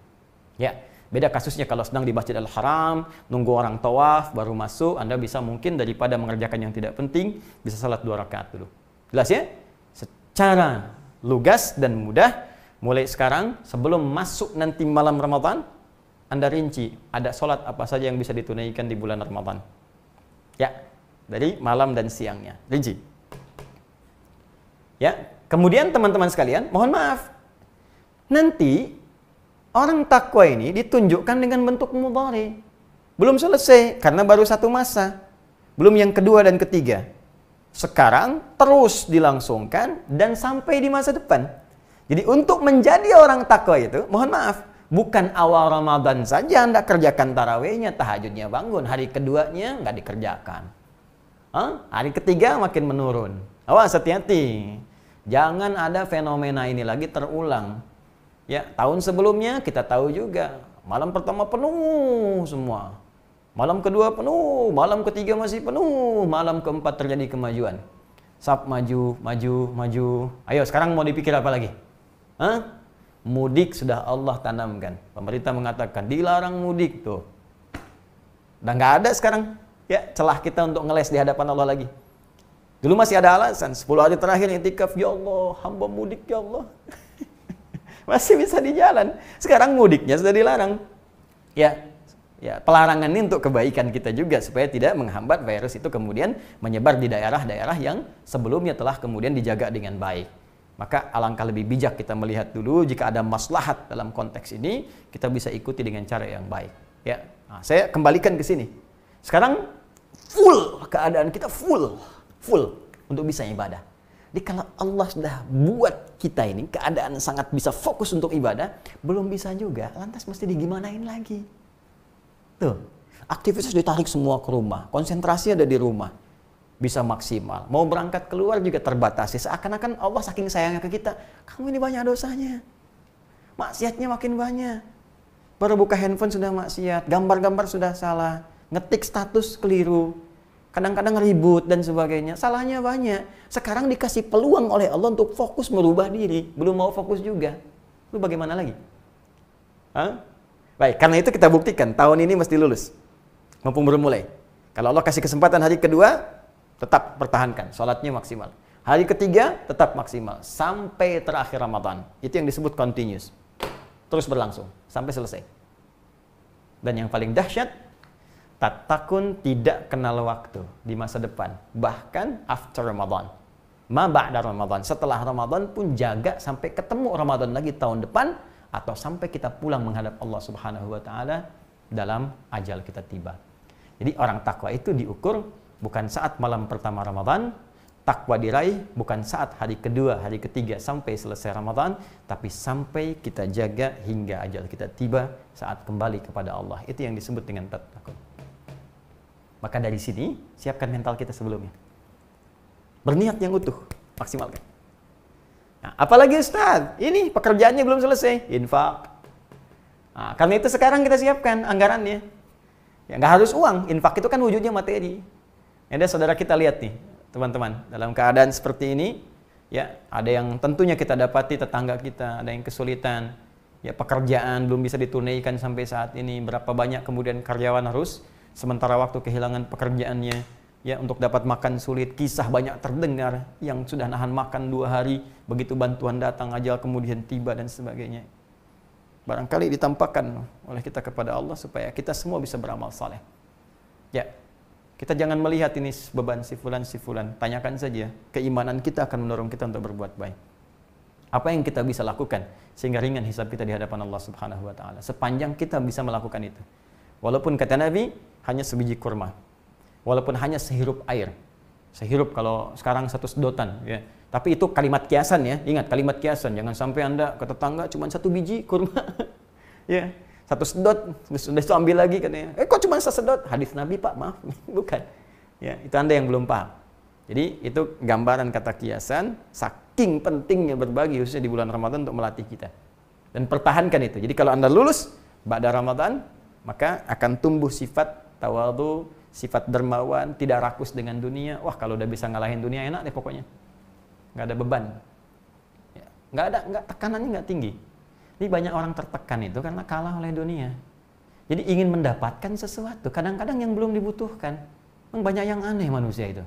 Ya, beda kasusnya kalau sedang di Masjidil Haram, nunggu orang tawaf, baru masuk, Anda bisa mungkin daripada mengerjakan yang tidak penting, bisa salat 2 rakaat dulu. Jelas ya? Secara lugas dan mudah, mulai sekarang, sebelum masuk nanti malam Ramadan, Anda rinci, ada salat apa saja yang bisa ditunaikan di bulan Ramadan. Ya, dari malam dan siangnya, rinci. Ya, kemudian teman-teman sekalian, mohon maaf, nanti orang takwa ini ditunjukkan dengan bentuk mudhari. Belum selesai, karena baru 1 masa. Belum yang kedua dan ketiga. Sekarang terus dilangsungkan dan sampai di masa depan. Jadi untuk menjadi orang takwa itu, mohon maaf, bukan awal Ramadan saja Anda kerjakan tarawihnya, tahajudnya bangun. Hari keduanya nggak dikerjakan. Hari ketiga makin menurun. Awas, hati-hati. Jangan ada fenomena ini lagi terulang. Ya, tahun sebelumnya kita tahu juga, malam pertama penuh semua. Malam kedua penuh, malam ketiga masih penuh, malam keempat terjadi kemajuan. Sab maju, maju, maju. Ayo sekarang mau dipikir apa lagi? Mudik sudah Allah tanamkan. Pemerintah mengatakan dilarang mudik tuh. Udah nggak ada sekarang. Ya, celah kita untuk ngeles di hadapan Allah lagi. Dulu masih ada alasan, 10 hari terakhir i'tikaf, ya Allah, hamba mudik ya Allah. Masih bisa di jalan. Sekarang mudiknya sudah dilarang. Ya, pelarangan ini untuk kebaikan kita juga, supaya tidak menghambat virus itu kemudian menyebar di daerah-daerah yang sebelumnya telah kemudian dijaga dengan baik. Maka alangkah lebih bijak kita melihat dulu jika ada maslahat dalam konteks ini, kita bisa ikuti dengan cara yang baik. Ya, nah, saya kembalikan ke sini. Sekarang full keadaan kita full untuk bisa ibadah. Jadi kalau Allah sudah buat kita ini keadaan sangat bisa fokus untuk ibadah, belum bisa juga, lantas mesti digimanain lagi. Tuh, aktivitas ditarik semua ke rumah, konsentrasi ada di rumah. Bisa maksimal. Mau berangkat keluar juga terbatasi. Seakan-akan Allah saking sayangnya ke kita, kamu ini banyak dosanya. Maksiatnya makin banyak. Baru buka handphone sudah maksiat, gambar-gambar sudah salah, ngetik status keliru, kadang-kadang ribut dan sebagainya. Salahnya banyak. Sekarang dikasih peluang oleh Allah untuk fokus merubah diri. Belum mau fokus juga. Lu bagaimana lagi? Hah? Baik, karena itu kita buktikan tahun ini mesti lulus. Mumpung baru mulai. Kalau Allah kasih kesempatan hari kedua, tetap pertahankan, sholatnya maksimal. Hari ketiga, tetap maksimal. Sampai terakhir Ramadan. Itu yang disebut continuous. Terus berlangsung, sampai selesai. Dan yang paling dahsyat, tatakun tidak kenal waktu di masa depan. Bahkan after Ramadan. Ma ba'da Ramadan. Setelah Ramadan pun jaga sampai ketemu Ramadan lagi tahun depan. Atau sampai kita pulang menghadap Allah Subhanahu wa Ta'ala dalam ajal kita tiba. Jadi orang takwa itu diukur bukan saat malam pertama Ramadan, takwa diraih bukan saat hari kedua, hari ketiga sampai selesai Ramadan, tapi sampai kita jaga hingga ajal kita tiba saat kembali kepada Allah. Itu yang disebut dengan takwa. Maka dari sini, siapkan mental kita sebelumnya. Berniat yang utuh, maksimalkan. Nah, apalagi Ustaz, ini pekerjaannya belum selesai, infak. Nah, karena itu sekarang kita siapkan anggarannya. Ya, nggak harus uang, infak itu kan wujudnya materi. Ada saudara kita lihat nih, teman-teman, dalam keadaan seperti ini, ya ada yang tentunya kita dapati tetangga kita, ada yang kesulitan, ya pekerjaan belum bisa ditunaikan sampai saat ini, berapa banyak kemudian karyawan harus sementara waktu kehilangan pekerjaannya, ya untuk dapat makan sulit, kisah banyak terdengar yang sudah nahan makan 2 hari, begitu bantuan datang ajal kemudian tiba dan sebagainya. Barangkali ditampakkan oleh kita kepada Allah supaya kita semua bisa beramal saleh. Ya. Kita jangan melihat ini beban si fulan. Tanyakan saja, keimanan kita akan mendorong kita untuk berbuat baik. Apa yang kita bisa lakukan sehingga ringan hisab kita di hadapan Allah Subhanahu wa Ta'ala. Sepanjang kita bisa melakukan itu. Walaupun kata Nabi, hanya sebiji kurma. Walaupun hanya sehirup air. Sehirup kalau sekarang 1 sedotan. Ya. Tapi itu kalimat kiasan ya. Ingat, kalimat kiasan. Jangan sampai Anda ke tetangga cuma 1 biji kurma. Ya. 1 sedot, sudah itu ambil lagi katanya. Kok cuma 1 sedot? Hadis Nabi Pak, maaf. Bukan. Ya, itu Anda yang belum paham. Jadi itu gambaran kata kiasan, saking pentingnya berbagi khususnya di bulan Ramadan untuk melatih kita. Dan pertahankan itu. Jadi kalau Anda lulus ba'da Ramadan, maka akan tumbuh sifat tawadhu, sifat dermawan, tidak rakus dengan dunia. Wah, kalau udah bisa ngalahin dunia enak deh pokoknya. Nggak ada beban. Ya, nggak tekanannya nggak tinggi. Ini banyak orang tertekan itu karena kalah oleh dunia. Jadi ingin mendapatkan sesuatu, kadang-kadang yang belum dibutuhkan. Memang banyak yang aneh manusia itu.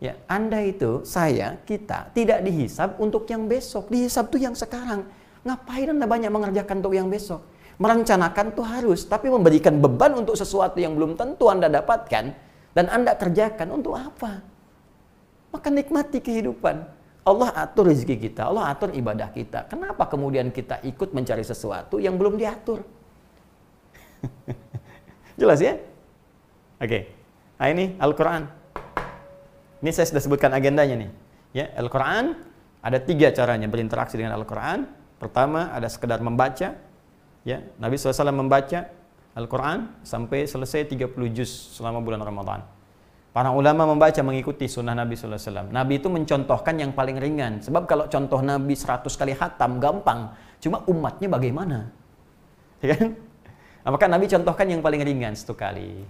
Ya, Anda itu, saya, kita tidak dihisab untuk yang besok, dihisab tuh yang sekarang. Ngapain Anda banyak mengerjakan untuk yang besok? Merencanakan tuh harus, tapi memberikan beban untuk sesuatu yang belum tentu Anda dapatkan dan Anda kerjakan untuk apa? Maka nikmati kehidupan. Allah atur rezeki kita, Allah atur ibadah kita. Kenapa kemudian kita ikut mencari sesuatu yang belum diatur? Jelas ya? Oke. Nah ini Al-Quran. Ini saya sudah sebutkan agendanya nih. Ya, Al-Quran ada 3 caranya berinteraksi dengan Al-Quran. Pertama ada sekedar membaca. Ya, Nabi SAW membaca Al-Quran sampai selesai 30 juz selama bulan Ramadan. Para ulama membaca mengikuti sunnah Nabi SAW. Nabi itu mencontohkan yang paling ringan. Sebab kalau contoh Nabi 100 kali khatam gampang. Cuma umatnya bagaimana? Ya kan? Maka Nabi contohkan yang paling ringan 1 kali.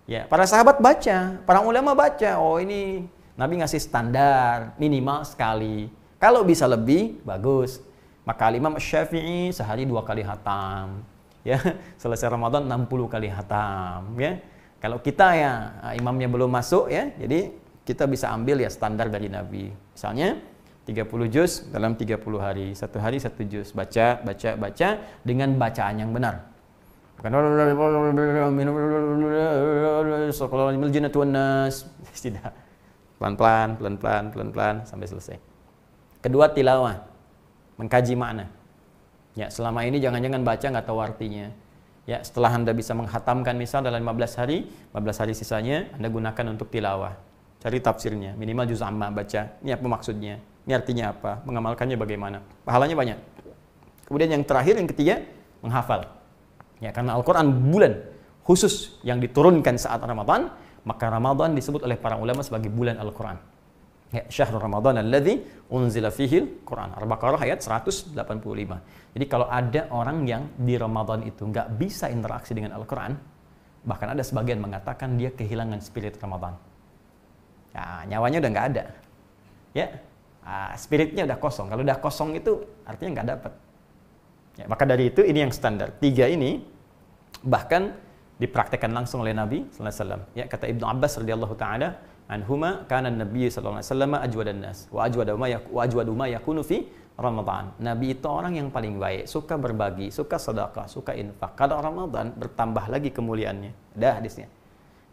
Ya, para sahabat baca, para ulama baca. Oh ini Nabi ngasih standar minimal sekali. Kalau bisa lebih bagus. Maka Imam Syafi'i sehari 2 kali khatam. Ya, selesai Ramadan 60 kali khatam. Ya. Kalau kita ya imamnya belum masuk ya, jadi kita bisa ambil ya standar dari Nabi. Misalnya 30 juz dalam 30 hari, 1 hari 1 juz, baca dengan bacaan yang benar. Bukan tidak. Pelan-pelan sampai selesai. Kedua, tilawah, mengkaji makna. Ya, selama ini jangan-jangan baca nggak tahu artinya. Ya, setelah Anda bisa menghatamkan misal dalam 15 hari sisanya Anda gunakan untuk tilawah. Cari tafsirnya, minimal juz amma baca. Ini apa maksudnya? Ini artinya apa? Mengamalkannya bagaimana? Pahalanya banyak. Kemudian yang terakhir, yang ketiga, menghafal. Ya, karena Al-Quran bulan khusus yang diturunkan saat Ramadan, maka Ramadan disebut oleh para ulama sebagai bulan Al-Quran. Ya, syahrul Ramadan alladzi unzila fihil Quran. Al-Baqarah ayat 185. Jadi kalau ada orang yang di Ramadan itu nggak bisa interaksi dengan Al-Quran, bahkan ada sebagian mengatakan dia kehilangan spirit Ramadan. Ya, nyawanya udah nggak ada. Ya, spiritnya udah kosong. Kalau udah kosong itu artinya nggak dapat. Ya, maka dari itu ini yang standar. 3 ini bahkan dipraktekkan langsung oleh Nabi sallallahu alaihi wasallam. Ya, kata Ibnu Abbas radhiyallahu taala anhuma, kana Nabi sallallahu alaihi wasallam ajwadan nas wa ajwadu ma yakunu fi Ramadan. Nabi itu orang yang paling baik, suka berbagi, suka sedekah, suka infak. Kalau Ramadan bertambah lagi kemuliaannya. Ada hadisnya.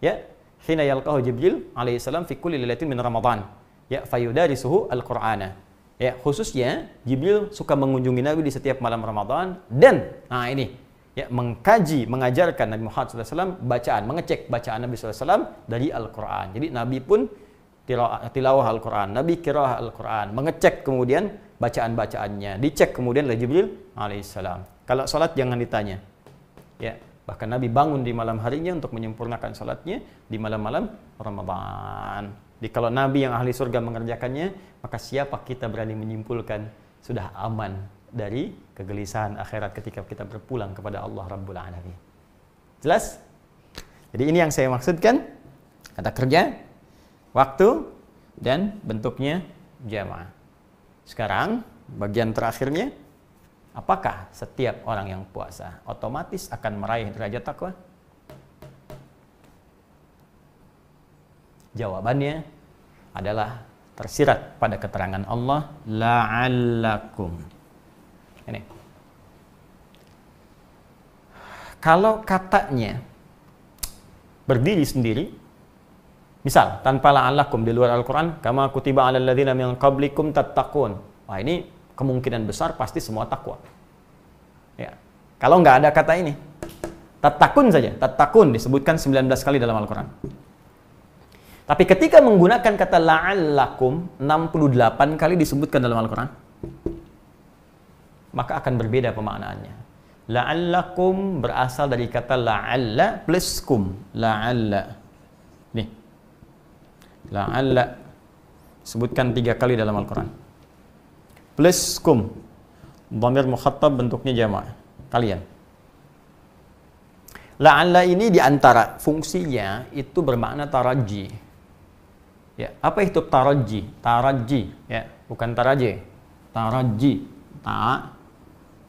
Ya, hina yalqahu Jibril alaihi salam fi kulli lailatin min Ramadan. Ya, fayudarisuhu al-Qur'ana. Ya, khususnya Jibril suka mengunjungi Nabi di setiap malam Ramadan dan ini ya, mengkaji, mengajarkan Nabi Muhammad SAW bacaan, mengecek bacaan Nabi SAW dari Al-Quran. Jadi Nabi pun tilawah Al-Quran, Nabi qiraah Al-Quran, mengecek kemudian bacaan-bacaannya, dicek kemudian oleh Jibril alaihissalam. Kalau sholat jangan ditanya. Ya, bahkan Nabi bangun di malam harinya untuk menyempurnakan sholatnya di malam-malam Ramadan. Jadi kalau Nabi yang ahli surga mengerjakannya, maka siapa kita berani menyimpulkan sudah aman dari kegelisahan akhirat ketika kita berpulang kepada Allah Rabbul Alamin. Jelas? Jadi ini yang saya maksudkan, kata kerja, waktu, dan bentuknya jamaah. Sekarang, bagian terakhirnya, apakah setiap orang yang puasa otomatis akan meraih derajat takwa? Jawabannya adalah tersirat pada keterangan Allah, la'allakum. Ini. Kalau katanya berdiri sendiri, misal tanpa la'allakum di luar Al-Quran, kama kutiba 'alal ladzina min qablikum tattaqun. Wah, ini kemungkinan besar pasti semua takwa. Ya. Kalau nggak ada kata ini, tattaqun saja, tattaqun disebutkan 19 kali dalam Al-Quran. Tapi ketika menggunakan kata la'allakum 68 kali disebutkan dalam Al-Quran, maka akan berbeda pemaknaannya. La'allakum berasal dari kata la'alla plus kum. La'alla. Nih. La'alla. Sebutkan 3 kali dalam Al-Quran. Plus kum. Dhamir mukhattab bentuknya jamaah. Kalian. La'alla ini diantara fungsinya itu bermakna taraji. Ya, apa itu taraji? Taraji, ya, bukan taraji. Taraji.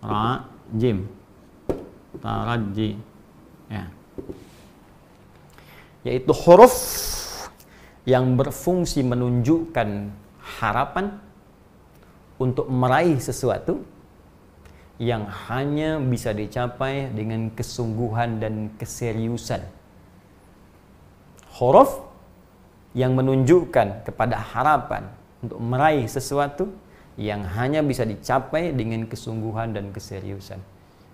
Rajim, taraji, ya, yaitu huruf yang berfungsi menunjukkan harapan untuk meraih sesuatu yang hanya bisa dicapai dengan kesungguhan dan keseriusan. Huruf yang menunjukkan kepada harapan untuk meraih sesuatu yang hanya bisa dicapai dengan kesungguhan dan keseriusan.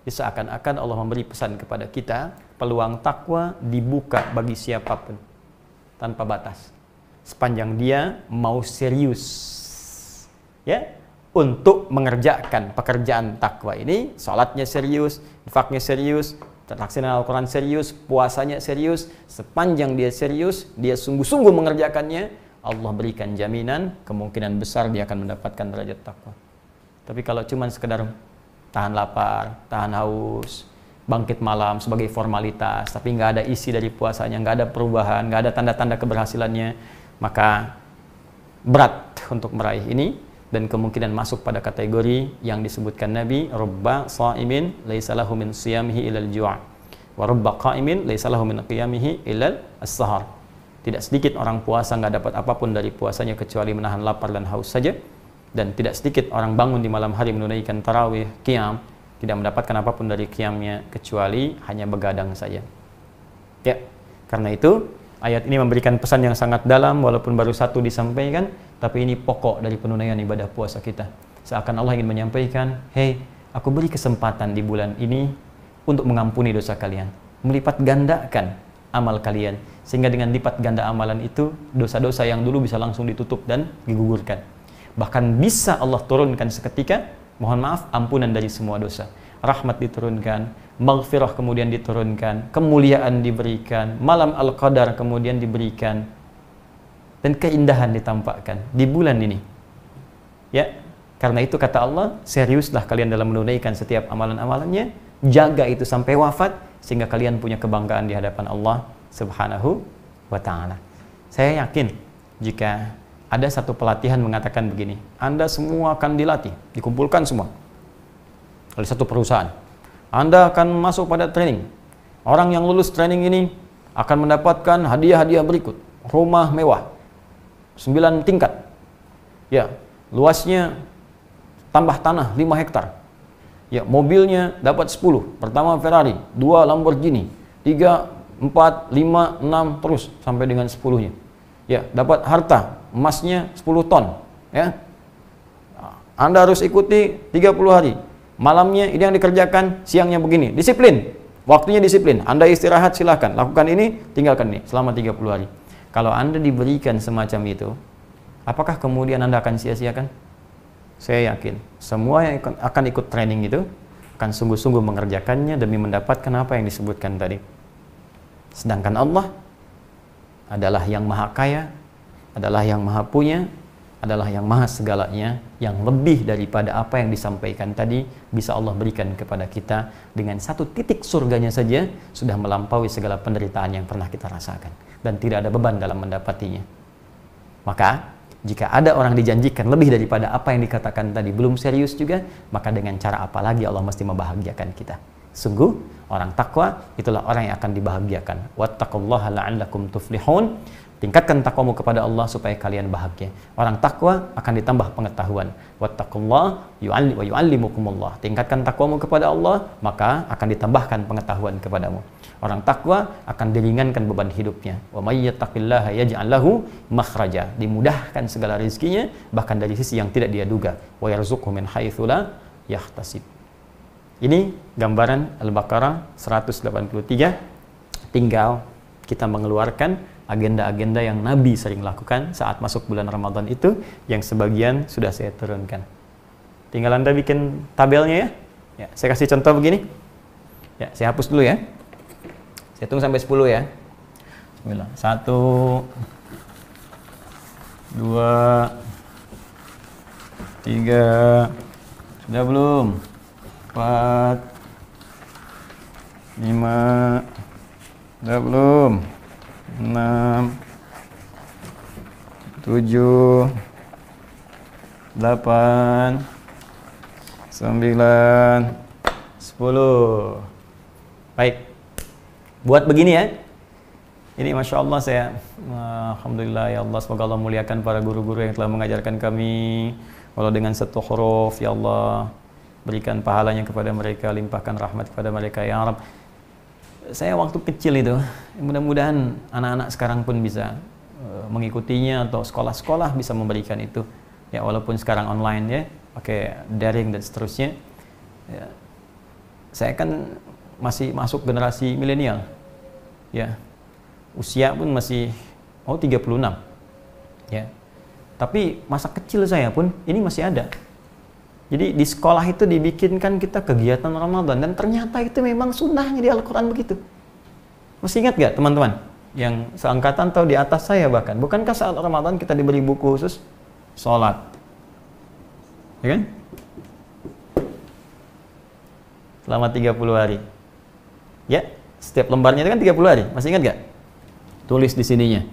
Jadi seakan-akan Allah memberi pesan kepada kita, peluang takwa dibuka bagi siapapun tanpa batas. Sepanjang dia mau serius, ya, untuk mengerjakan pekerjaan takwa ini, salatnya serius, infaknya serius, terlaksana Al-Quran serius, puasanya serius, sepanjang dia serius, dia sungguh-sungguh mengerjakannya, Allah berikan jaminan, kemungkinan besar dia akan mendapatkan derajat takwa. Tapi kalau cuma sekedar tahan lapar, tahan haus, bangkit malam sebagai formalitas, tapi nggak ada isi dari puasanya, nggak ada perubahan, nggak ada tanda-tanda keberhasilannya, maka berat untuk meraih ini dan kemungkinan masuk pada kategori yang disebutkan Nabi, rubba sha'imin laisa lahu min siyamihi ilal ju' wa rubba qa'imin laisa lahu min qiyamihi ilal as-sahar. Tidak sedikit orang puasa nggak dapat apapun dari puasanya kecuali menahan lapar dan haus saja, dan tidak sedikit orang bangun di malam hari menunaikan tarawih, qiyam, tidak mendapatkan apapun dari qiyamnya kecuali hanya begadang saja. Ya, karena itu ayat ini memberikan pesan yang sangat dalam, walaupun baru satu disampaikan, tapi ini pokok dari penunaian ibadah puasa kita. Seakan Allah ingin menyampaikan, hei, aku beri kesempatan di bulan ini untuk mengampuni dosa kalian, melipat gandakan amal kalian, sehingga dengan lipat ganda amalan itu, dosa-dosa yang dulu bisa langsung ditutup dan digugurkan. Bahkan bisa Allah turunkan seketika, mohon maaf, ampunan dari semua dosa. Rahmat diturunkan, maghfirah kemudian diturunkan, kemuliaan diberikan, malam Al-Qadar kemudian diberikan, dan keindahan ditampakkan di bulan ini. Ya, karena itu kata Allah, seriuslah kalian dalam menunaikan setiap amalan-amalannya, jaga itu sampai wafat, sehingga kalian punya kebanggaan di hadapan Allah Subhanahu wa ta'ala. Saya yakin jika ada satu pelatihan mengatakan begini, Anda semua akan dilatih, dikumpulkan semua oleh satu perusahaan. Anda akan masuk pada training. Orang yang lulus training ini akan mendapatkan hadiah-hadiah berikut. Rumah mewah, 9 tingkat. Ya, luasnya tambah tanah 5 hektar. Ya, mobilnya dapat 10. Pertama Ferrari, 2 Lamborghini, 3, 4, 5, 6 terus sampai dengan 10-nya. Ya, dapat harta, emasnya 10 ton, ya. Anda harus ikuti 30 hari. Malamnya ini yang dikerjakan, siangnya begini. Disiplin. Waktunya disiplin. Anda istirahat silahkan. Lakukan ini, tinggalkan ini selama 30 hari. Kalau Anda diberikan semacam itu, apakah kemudian Anda akan sia-siakan? Saya yakin semua yang akan ikut training itu akan sungguh-sungguh mengerjakannya demi mendapatkan apa yang disebutkan tadi. Sedangkan Allah adalah yang maha kaya, adalah yang maha punya, adalah yang maha segalanya, yang lebih daripada apa yang disampaikan tadi bisa Allah berikan kepada kita. Dengan satu titik surganya saja sudah melampaui segala penderitaan yang pernah kita rasakan, dan tidak ada beban dalam mendapatinya. Maka jika ada orang dijanjikan lebih daripada apa yang dikatakan tadi belum serius juga, maka dengan cara apa lagi Allah mesti membahagiakan kita? Sungguh orang takwa itulah orang yang akan dibahagiakan. Wattaqullaha la'allakum tuflihun. Tingkatkan takwamu kepada Allah supaya kalian bahagia. Orang takwa akan ditambah pengetahuan. Wattaqullaha wa yu'allimukumullah. Tingkatkan takwamu kepada Allah, maka akan ditambahkan pengetahuan kepadamu. Orang takwa akan diringankan beban hidupnya. Wa may yattaqillaha yaj'al lahu makhraja. Dimudahkan segala rezekinya, bahkan dari sisi yang tidak dia duga. Wa yarzuqhu min haitsu la yahtasib. Ini gambaran Al-Baqarah 183. Tinggal kita mengeluarkan agenda-agenda yang Nabi sering lakukan saat masuk bulan Ramadan itu, yang sebagian sudah saya turunkan. Tinggal Anda bikin tabelnya ya. Saya kasih contoh begini. Ya, saya hapus dulu ya. Saya tunggu sampai 10 ya. Bismillah. 1, 2, 3. Sudah belum? 4, 5. Sudah belum? 6, 7, 8, 9, 10. Baik. Buat begini ya. Ini Masya Allah saya, Alhamdulillah ya Allah, semoga Allah muliakan para guru-guru yang telah mengajarkan kami. Walau dengan satu huruf, ya Allah, berikan pahalanya kepada mereka, limpahkan rahmat kepada mereka, ya Rabb. Saya waktu kecil itu, mudah-mudahan anak-anak sekarang pun bisa mengikutinya, atau sekolah-sekolah bisa memberikan itu. Ya, walaupun sekarang online ya, pakai daring dan seterusnya. Ya, saya kan masih masuk generasi milenial. Ya. Usia pun masih 36. Ya. Tapi masa kecil saya pun ini masih ada. Jadi di sekolah itu dibikinkan kita kegiatan Ramadan, dan ternyata itu memang sunnahnya di Al-Quran begitu. Masih ingat gak teman-teman yang seangkatan atau di atas saya bahkan? Bukankah saat Ramadan kita diberi buku khusus sholat? Ya kan? Selama 30 hari. Ya, setiap lembarnya itu kan 30 hari. Masih ingat gak? Tulis di sininya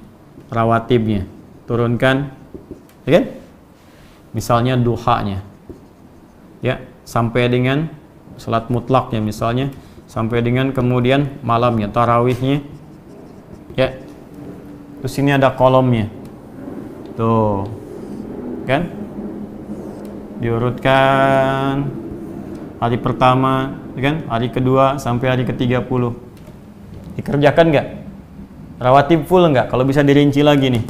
rawatibnya, turunkan, ya kan? Misalnya duhanya. Ya, sampai dengan salat mutlaknya misalnya, sampai dengan kemudian malamnya, tarawihnya. Ya. Terus sini ada kolomnya. Tuh. Kan? Diurutkan hari pertama, kan? Hari kedua sampai hari ke-30. Dikerjakan enggak? Rawatib full enggak? Kalau bisa dirinci lagi nih.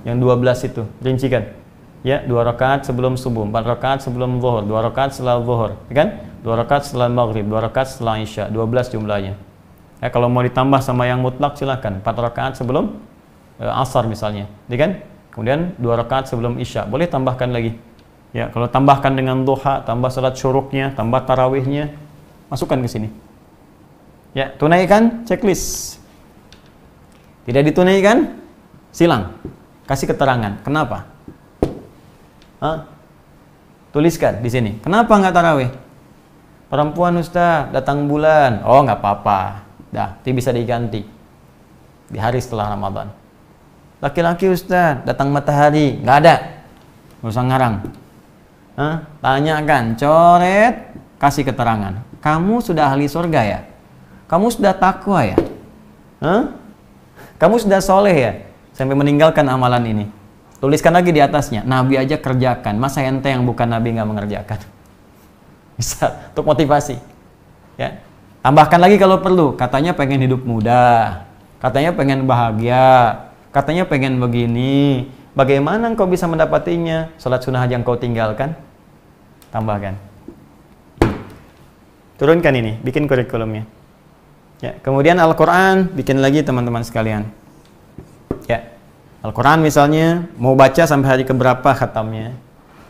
Yang 12 itu, rincikan. Ya, 2 rakaat sebelum subuh, 4 rakaat sebelum zuhur, 2 rakaat setelah zuhur, ya kan? 2 rakaat setelah maghrib, 2 rakaat setelah isya, 12 jumlahnya. Ya, kalau mau ditambah sama yang mutlak silakan. 4 rakaat sebelum asar misalnya, ya kan? Kemudian 2 rakaat sebelum isya, boleh tambahkan lagi. Ya, kalau tambahkan dengan duha, tambah salat syuruknya, tambah tarawihnya, masukkan ke sini. Ya, tunaikan checklist. Tidak ditunaikan, silang. Kasih keterangan. Kenapa? Tuliskan di sini. Kenapa nggak tarawih? Perempuan Ustaz, datang bulan. Oh, nggak apa-apa. Dah, itu bisa diganti di hari setelah Ramadan. Laki-laki Ustaz, datang matahari. Nggak ada. Nggak usah ngarang. Tanyakan, coret, kasih keterangan. Kamu sudah ahli surga ya? Kamu sudah takwa ya? Kamu sudah soleh ya? Sampai meninggalkan amalan ini. Tuliskan lagi di atasnya, Nabi aja kerjakan, masa ente yang bukan Nabi nggak mengerjakan? Bisa, untuk motivasi. Ya. Tambahkan lagi kalau perlu, katanya pengen hidup muda, katanya pengen bahagia, katanya pengen begini. Bagaimana engkau bisa mendapatinya? Salat sunnah aja engkau tinggalkan. Tambahkan. Turunkan ini, bikin kurikulumnya. Ya, kemudian Al-Quran, bikin lagi teman-teman sekalian. Ya. Al-Quran misalnya, mau baca sampai hari keberapa khatamnya,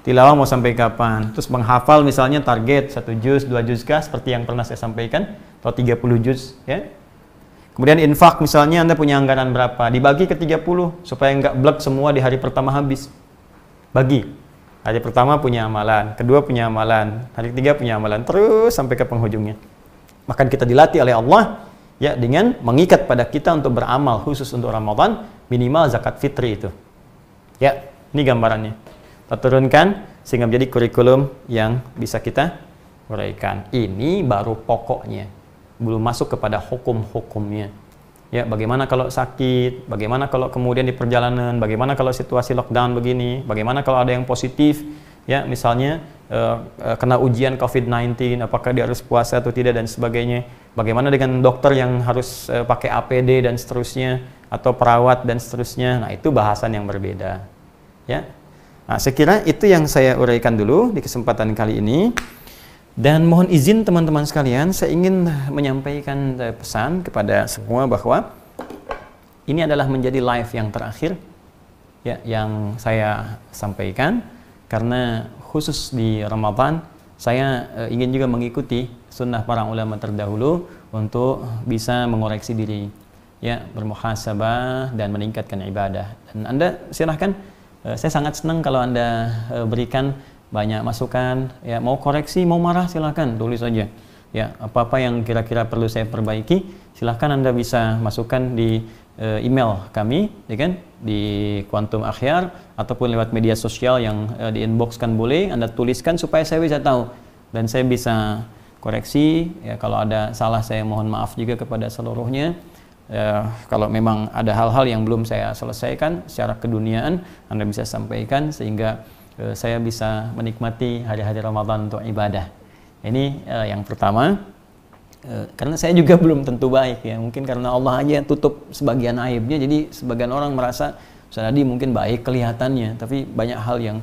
tilawah mau sampai kapan, terus menghafal misalnya target 1 juz, 2 juz kah, seperti yang pernah saya sampaikan, atau 30 juz, ya. Kemudian infak misalnya, Anda punya anggaran berapa, dibagi ke 30, supaya nggak blek semua di hari pertama habis. Bagi, hari pertama punya amalan, kedua punya amalan, hari ketiga punya amalan, terus sampai ke penghujungnya. Bahkan kita dilatih oleh Allah, ya, dengan mengikat pada kita untuk beramal khusus untuk Ramadan, minimal zakat fitri itu. Ya, ini gambarannya. Kita turunkan sehingga menjadi kurikulum yang bisa kita uraikan. Ini baru pokoknya. Belum masuk kepada hukum-hukumnya. Ya, bagaimana kalau sakit, bagaimana kalau kemudian di perjalanan, bagaimana kalau situasi lockdown begini, bagaimana kalau ada yang positif, ya, misalnya kena ujian COVID-19, apakah dia harus puasa atau tidak dan sebagainya. Bagaimana dengan dokter yang harus pakai APD dan seterusnya, atau perawat dan seterusnya. Nah, itu bahasan yang berbeda. Ya. Nah, saya kira itu yang saya uraikan dulu di kesempatan kali ini. Dan mohon izin teman-teman sekalian, saya ingin menyampaikan pesan kepada semua bahwa ini adalah menjadi live yang terakhir, ya, yang saya sampaikan, karena khusus di Ramadan saya ingin juga mengikuti sunnah para ulama terdahulu untuk bisa mengoreksi diri, ya, bermuhasabah dan meningkatkan ibadah. Dan Anda silahkan, saya sangat senang kalau Anda berikan banyak masukan, ya, mau koreksi, mau marah silahkan, tulis saja. Ya, apa-apa yang kira-kira perlu saya perbaiki, silahkan Anda bisa masukkan di email kami, ya kan, di Quantum Akhyar, ataupun lewat media sosial yang di inboxkan boleh, Anda tuliskan supaya saya bisa tahu dan saya bisa koreksi. Ya, kalau ada salah saya mohon maaf juga kepada seluruhnya. Kalau memang ada hal-hal yang belum saya selesaikan secara keduniaan, Anda bisa sampaikan sehingga saya bisa menikmati hari-hari Ramadan untuk ibadah. Ini yang pertama. Karena saya juga belum tentu baik, ya, mungkin karena Allah aja tutup sebagian aibnya, jadi sebagian orang merasa Ustaz Adi mungkin baik kelihatannya, tapi banyak hal yang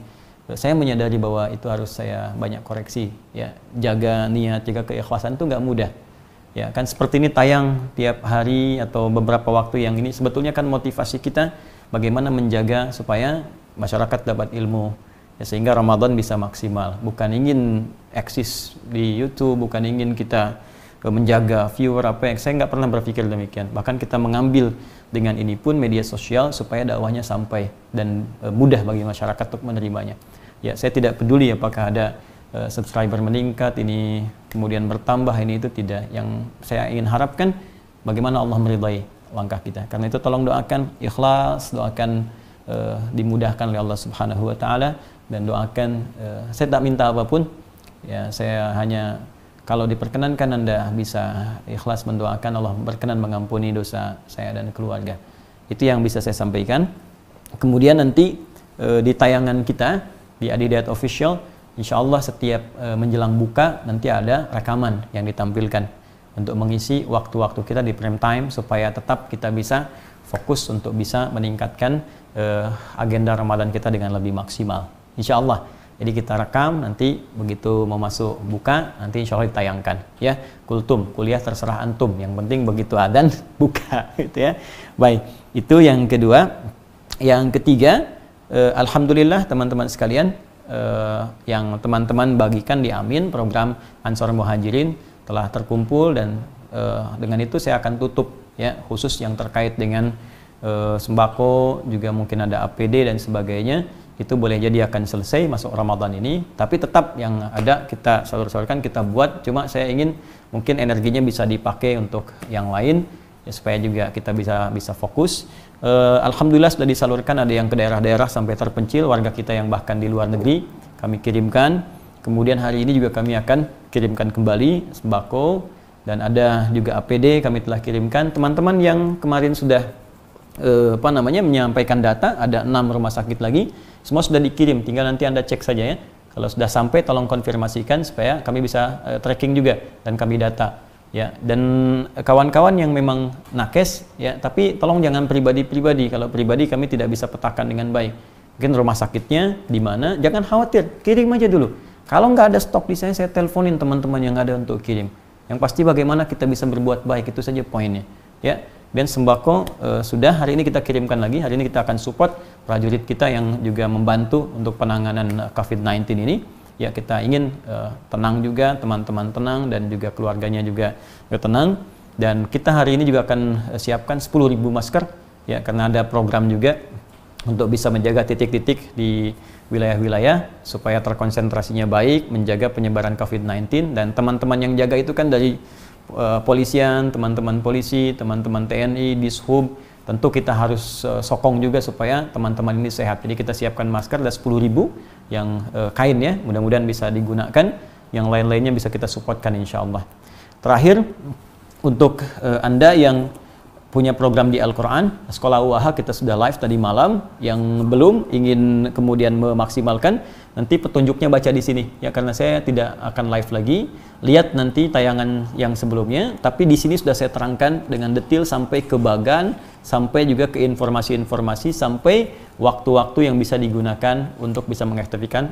saya menyadari bahwa itu harus saya banyak koreksi, ya. Jaga niat, jaga keikhlasan itu nggak mudah, ya kan. Seperti ini tayang tiap hari atau beberapa waktu yang ini sebetulnya kan motivasi kita bagaimana menjaga supaya masyarakat dapat ilmu, ya, sehingga Ramadan bisa maksimal. Bukan ingin eksis di YouTube, bukan ingin kita menjaga viewer apa yang, saya nggak pernah berpikir demikian. Bahkan kita mengambil dengan ini pun media sosial supaya dakwahnya sampai dan mudah bagi masyarakat untuk menerimanya. Ya, saya tidak peduli apakah ada subscriber meningkat, ini kemudian bertambah, ini itu tidak. Yang saya ingin harapkan bagaimana Allah meridai langkah kita. Karena itu tolong doakan ikhlas, doakan dimudahkan oleh Allah Subhanahu wa taala, dan doakan saya tak minta apapun. Ya, saya hanya kalau diperkenankan Anda bisa ikhlas mendoakan Allah berkenan mengampuni dosa saya dan keluarga. Itu yang bisa saya sampaikan. Kemudian nanti di tayangan kita di Adidayat Official, insya Allah setiap menjelang buka nanti ada rekaman yang ditampilkan untuk mengisi waktu-waktu kita di prime time supaya tetap kita bisa fokus untuk bisa meningkatkan agenda Ramadan kita dengan lebih maksimal. insya Allah. Jadi kita rekam, nanti begitu mau masuk buka, nanti insya Allah ditayangkan. Ya, kultum, kuliah terserah antum. Yang penting begitu adzan buka, gitu ya. Baik, itu yang kedua. Yang ketiga, alhamdulillah teman-teman sekalian, yang teman-teman bagikan di Amin, program Ansor Muhajirin telah terkumpul dan dengan itu saya akan tutup ya, khusus yang terkait dengan sembako, juga mungkin ada APD dan sebagainya. Itu boleh jadi akan selesai masuk Ramadan ini, tapi tetap yang ada kita salur-salurkan, kita buat. Cuma saya ingin mungkin energinya bisa dipakai untuk yang lain ya, supaya juga kita bisa fokus. Alhamdulillah sudah disalurkan, ada yang ke daerah-daerah sampai terpencil, warga kita yang bahkan di luar negeri kami kirimkan. Kemudian hari ini juga kami akan kirimkan kembali sembako, dan ada juga APD kami telah kirimkan. Teman-teman yang kemarin sudah menyampaikan data, ada 6 rumah sakit lagi, semua sudah dikirim, tinggal nanti Anda cek saja ya. Kalau sudah sampai tolong konfirmasikan supaya kami bisa tracking juga dan kami data ya. Dan kawan-kawan yang memang nakes ya, tapi tolong jangan pribadi-pribadi. Kalau pribadi kami tidak bisa petakan dengan baik. Mungkin rumah sakitnya di mana, jangan khawatir, kirim aja dulu. Kalau nggak ada stok di saya teleponin teman-teman yang ada untuk kirim. Yang pasti bagaimana kita bisa berbuat baik, itu saja poinnya ya. Dan sembako sudah hari ini kita kirimkan lagi. Hari ini kita akan support prajurit kita yang juga membantu untuk penanganan COVID-19 ini. Ya, kita ingin tenang juga, teman-teman tenang, dan juga keluarganya juga tenang. Dan kita hari ini juga akan siapkan 10.000 masker ya, karena ada program juga untuk bisa menjaga titik-titik di wilayah-wilayah supaya terkonsentrasinya baik, menjaga penyebaran COVID-19. Dan teman-teman yang jaga itu kan dari polisian, teman-teman polisi, teman-teman TNI, Dishub, tentu kita harus sokong juga supaya teman-teman ini sehat. Jadi kita siapkan masker, ada 10.000 yang kain ya, mudah-mudahan bisa digunakan. Yang lain-lainnya bisa kita supportkan insya Allah. Terakhir, untuk Anda yang punya program di Al-Quran, Sekolah UAH kita sudah live tadi malam. Yang belum ingin kemudian memaksimalkan, nanti petunjuknya baca di sini ya, karena saya tidak akan live lagi. Lihat nanti tayangan yang sebelumnya, tapi di sini sudah saya terangkan dengan detail sampai ke bagan, sampai juga ke informasi-informasi, sampai waktu-waktu yang bisa digunakan untuk bisa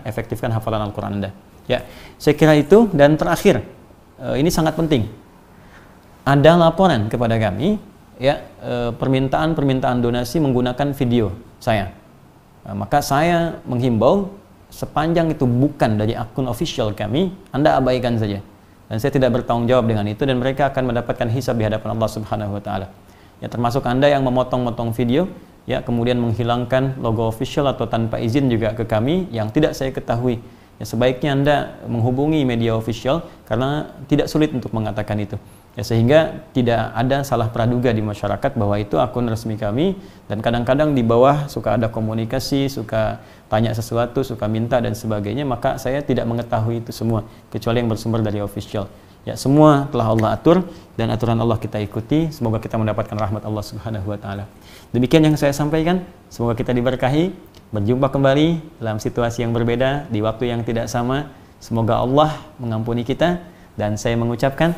efektifkan hafalan Al-Quran Anda. Ya, saya kira itu. Dan terakhir, ini sangat penting. Ada laporan kepada kami ya, permintaan donasi menggunakan video saya. Maka saya menghimbau, sepanjang itu bukan dari akun official kami, Anda abaikan saja. Dan saya tidak bertanggung jawab dengan itu, dan mereka akan mendapatkan hisab di hadapan Allah Subhanahu wa taala. Ya, termasuk Anda yang memotong-motong video ya, kemudian menghilangkan logo official atau tanpa izin juga ke kami yang tidak saya ketahui. Ya, sebaiknya Anda menghubungi media official karena tidak sulit untuk mengatakan itu. Ya, sehingga tidak ada salah praduga di masyarakat bahwa itu akun resmi kami. Dan kadang-kadang di bawah suka ada komunikasi, suka tanya sesuatu, suka minta dan sebagainya, maka saya tidak mengetahui itu semua kecuali yang bersumber dari official. Ya, semua telah Allah atur dan aturan Allah kita ikuti. Semoga kita mendapatkan rahmat Allah Subhanahu wa taala. Demikian yang saya sampaikan. Semoga kita diberkahi. Berjumpa kembali dalam situasi yang berbeda di waktu yang tidak sama. Semoga Allah mengampuni kita, dan saya mengucapkan,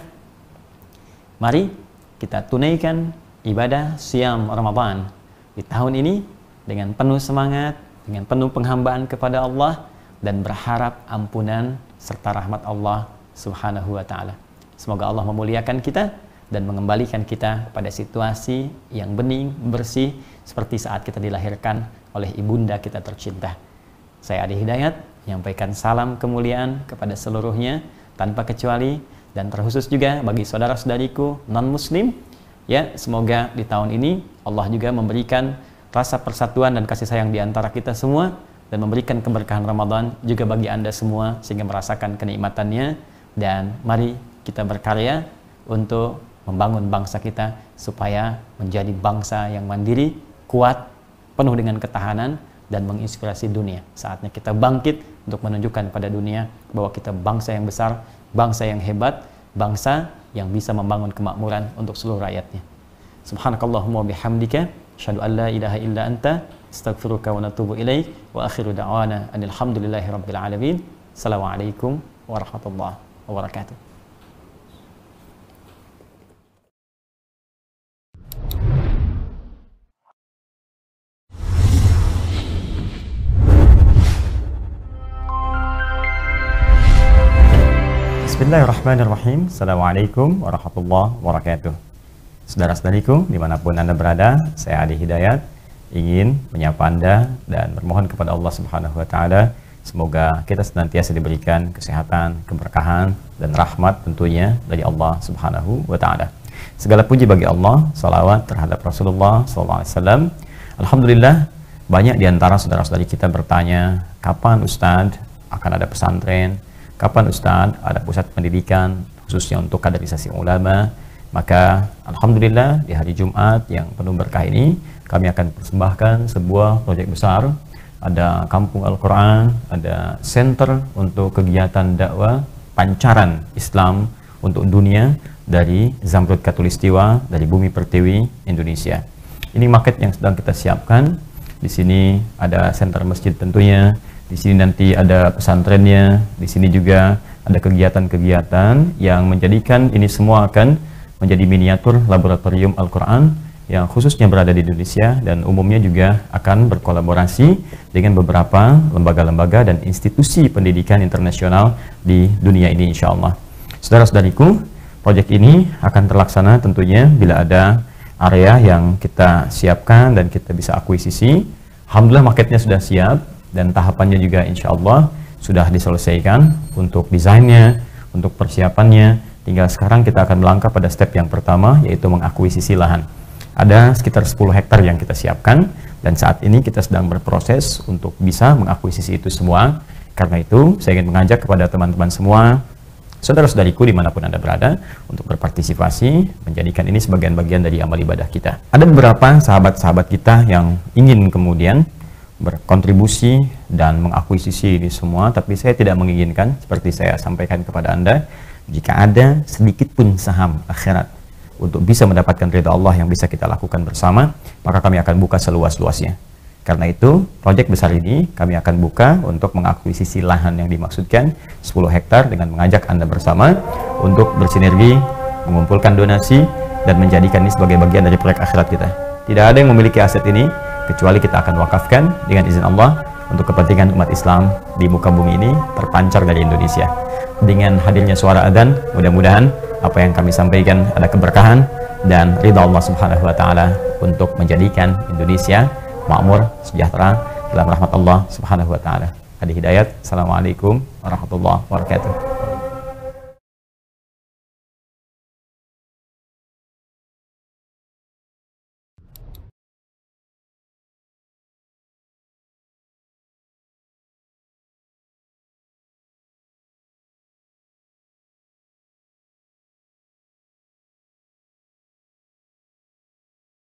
mari kita tunaikan ibadah Siyam Ramadan di tahun ini dengan penuh semangat, dengan penuh penghambaan kepada Allah, dan berharap ampunan serta rahmat Allah Subhanahu wa ta'ala. Semoga Allah memuliakan kita dan mengembalikan kita pada situasi yang bening, bersih, seperti saat kita dilahirkan oleh ibunda kita tercinta. Saya Adi Hidayat menyampaikan salam kemuliaan kepada seluruhnya tanpa kecuali, dan terkhusus juga bagi saudara-saudariku non-muslim ya, semoga di tahun ini Allah juga memberikan rasa persatuan dan kasih sayang di antara kita semua, dan memberikan keberkahan Ramadan juga bagi Anda semua sehingga merasakan kenikmatannya. Dan mari kita berkarya untuk membangun bangsa kita supaya menjadi bangsa yang mandiri, kuat, penuh dengan ketahanan, dan menginspirasi dunia. Saatnya kita bangkit untuk menunjukkan pada dunia bahwa kita bangsa yang besar, bangsa yang hebat, bangsa yang bisa membangun kemakmuran untuk seluruh rakyatnya. Subhanakallahumma bihamdika, asyhadu an la ilaha illa anta, astaghfiruka wa natubu ilaik, wa akhiru da'wana alhamdulillahi rabbil alamin. Assalamualaikum warahmatullahi wabarakatuh. Bismillahirrahmanirrahim. Assalamualaikum warahmatullahi wabarakatuh. Saudara-saudariku, dimanapun Anda berada, saya Adi Hidayat ingin menyapa Anda dan bermohon kepada Allah Subhanahu wa Ta'ala, semoga kita senantiasa diberikan kesehatan, keberkahan, dan rahmat tentunya dari Allah Subhanahu wa Ta'ala. Segala puji bagi Allah, salawat terhadap Rasulullah SAW. Alhamdulillah, banyak di antara saudara-saudari kita bertanya, kapan Ustadz akan ada pesantren? Kapan Ustadz ada pusat pendidikan khususnya untuk kaderisasi ulama? Maka Alhamdulillah di hari Jumat yang penuh berkah ini kami akan persembahkan sebuah proyek besar. Ada kampung Al-Quran, ada center untuk kegiatan dakwah pancaran Islam untuk dunia dari Zamrud Khatulistiwa, dari Bumi Pertiwi Indonesia. Ini market yang sedang kita siapkan. Di sini ada center masjid tentunya. Di sini nanti ada pesantrennya, di sini juga ada kegiatan-kegiatan yang menjadikan ini semua akan menjadi miniatur laboratorium Al-Quran yang khususnya berada di Indonesia dan umumnya juga akan berkolaborasi dengan beberapa lembaga-lembaga dan institusi pendidikan internasional di dunia ini insya Allah. Saudara-saudariku, proyek ini akan terlaksana tentunya bila ada area yang kita siapkan dan kita bisa akuisisi. Alhamdulillah marketnya sudah siap dan tahapannya juga insya Allah sudah diselesaikan untuk desainnya, untuk persiapannya. Tinggal sekarang kita akan melangkah pada step yang pertama, yaitu mengakuisisi lahan. Ada sekitar 10 hektar yang kita siapkan dan saat ini kita sedang berproses untuk bisa mengakuisisi itu semua. Karena itu saya ingin mengajak kepada teman-teman semua, saudara-saudariku dimanapun Anda berada, untuk berpartisipasi menjadikan ini sebagai bagian dari amal ibadah kita. Ada beberapa sahabat-sahabat kita yang ingin kemudian berkontribusi dan mengakuisisi ini semua, tapi saya tidak menginginkan, seperti saya sampaikan kepada Anda, jika ada sedikit pun saham akhirat untuk bisa mendapatkan ridha Allah yang bisa kita lakukan bersama, maka kami akan buka seluas-luasnya. Karena itu, proyek besar ini kami akan buka untuk mengakuisisi lahan yang dimaksudkan 10 hektar dengan mengajak Anda bersama untuk bersinergi, mengumpulkan donasi, dan menjadikan ini sebagai bagian dari proyek akhirat kita. Tidak ada yang memiliki aset ini kecuali kita akan wakafkan dengan izin Allah untuk kepentingan umat Islam di muka bumi ini terpancar dari Indonesia. Dengan hadirnya suara adzan, mudah-mudahan apa yang kami sampaikan ada keberkahan dan ridha Allah Subhanahu wa Ta'ala untuk menjadikan Indonesia makmur, sejahtera dalam rahmat Allah Subhanahu wa Ta'ala. Adi Hidayat, Assalamualaikum warahmatullahi wabarakatuh.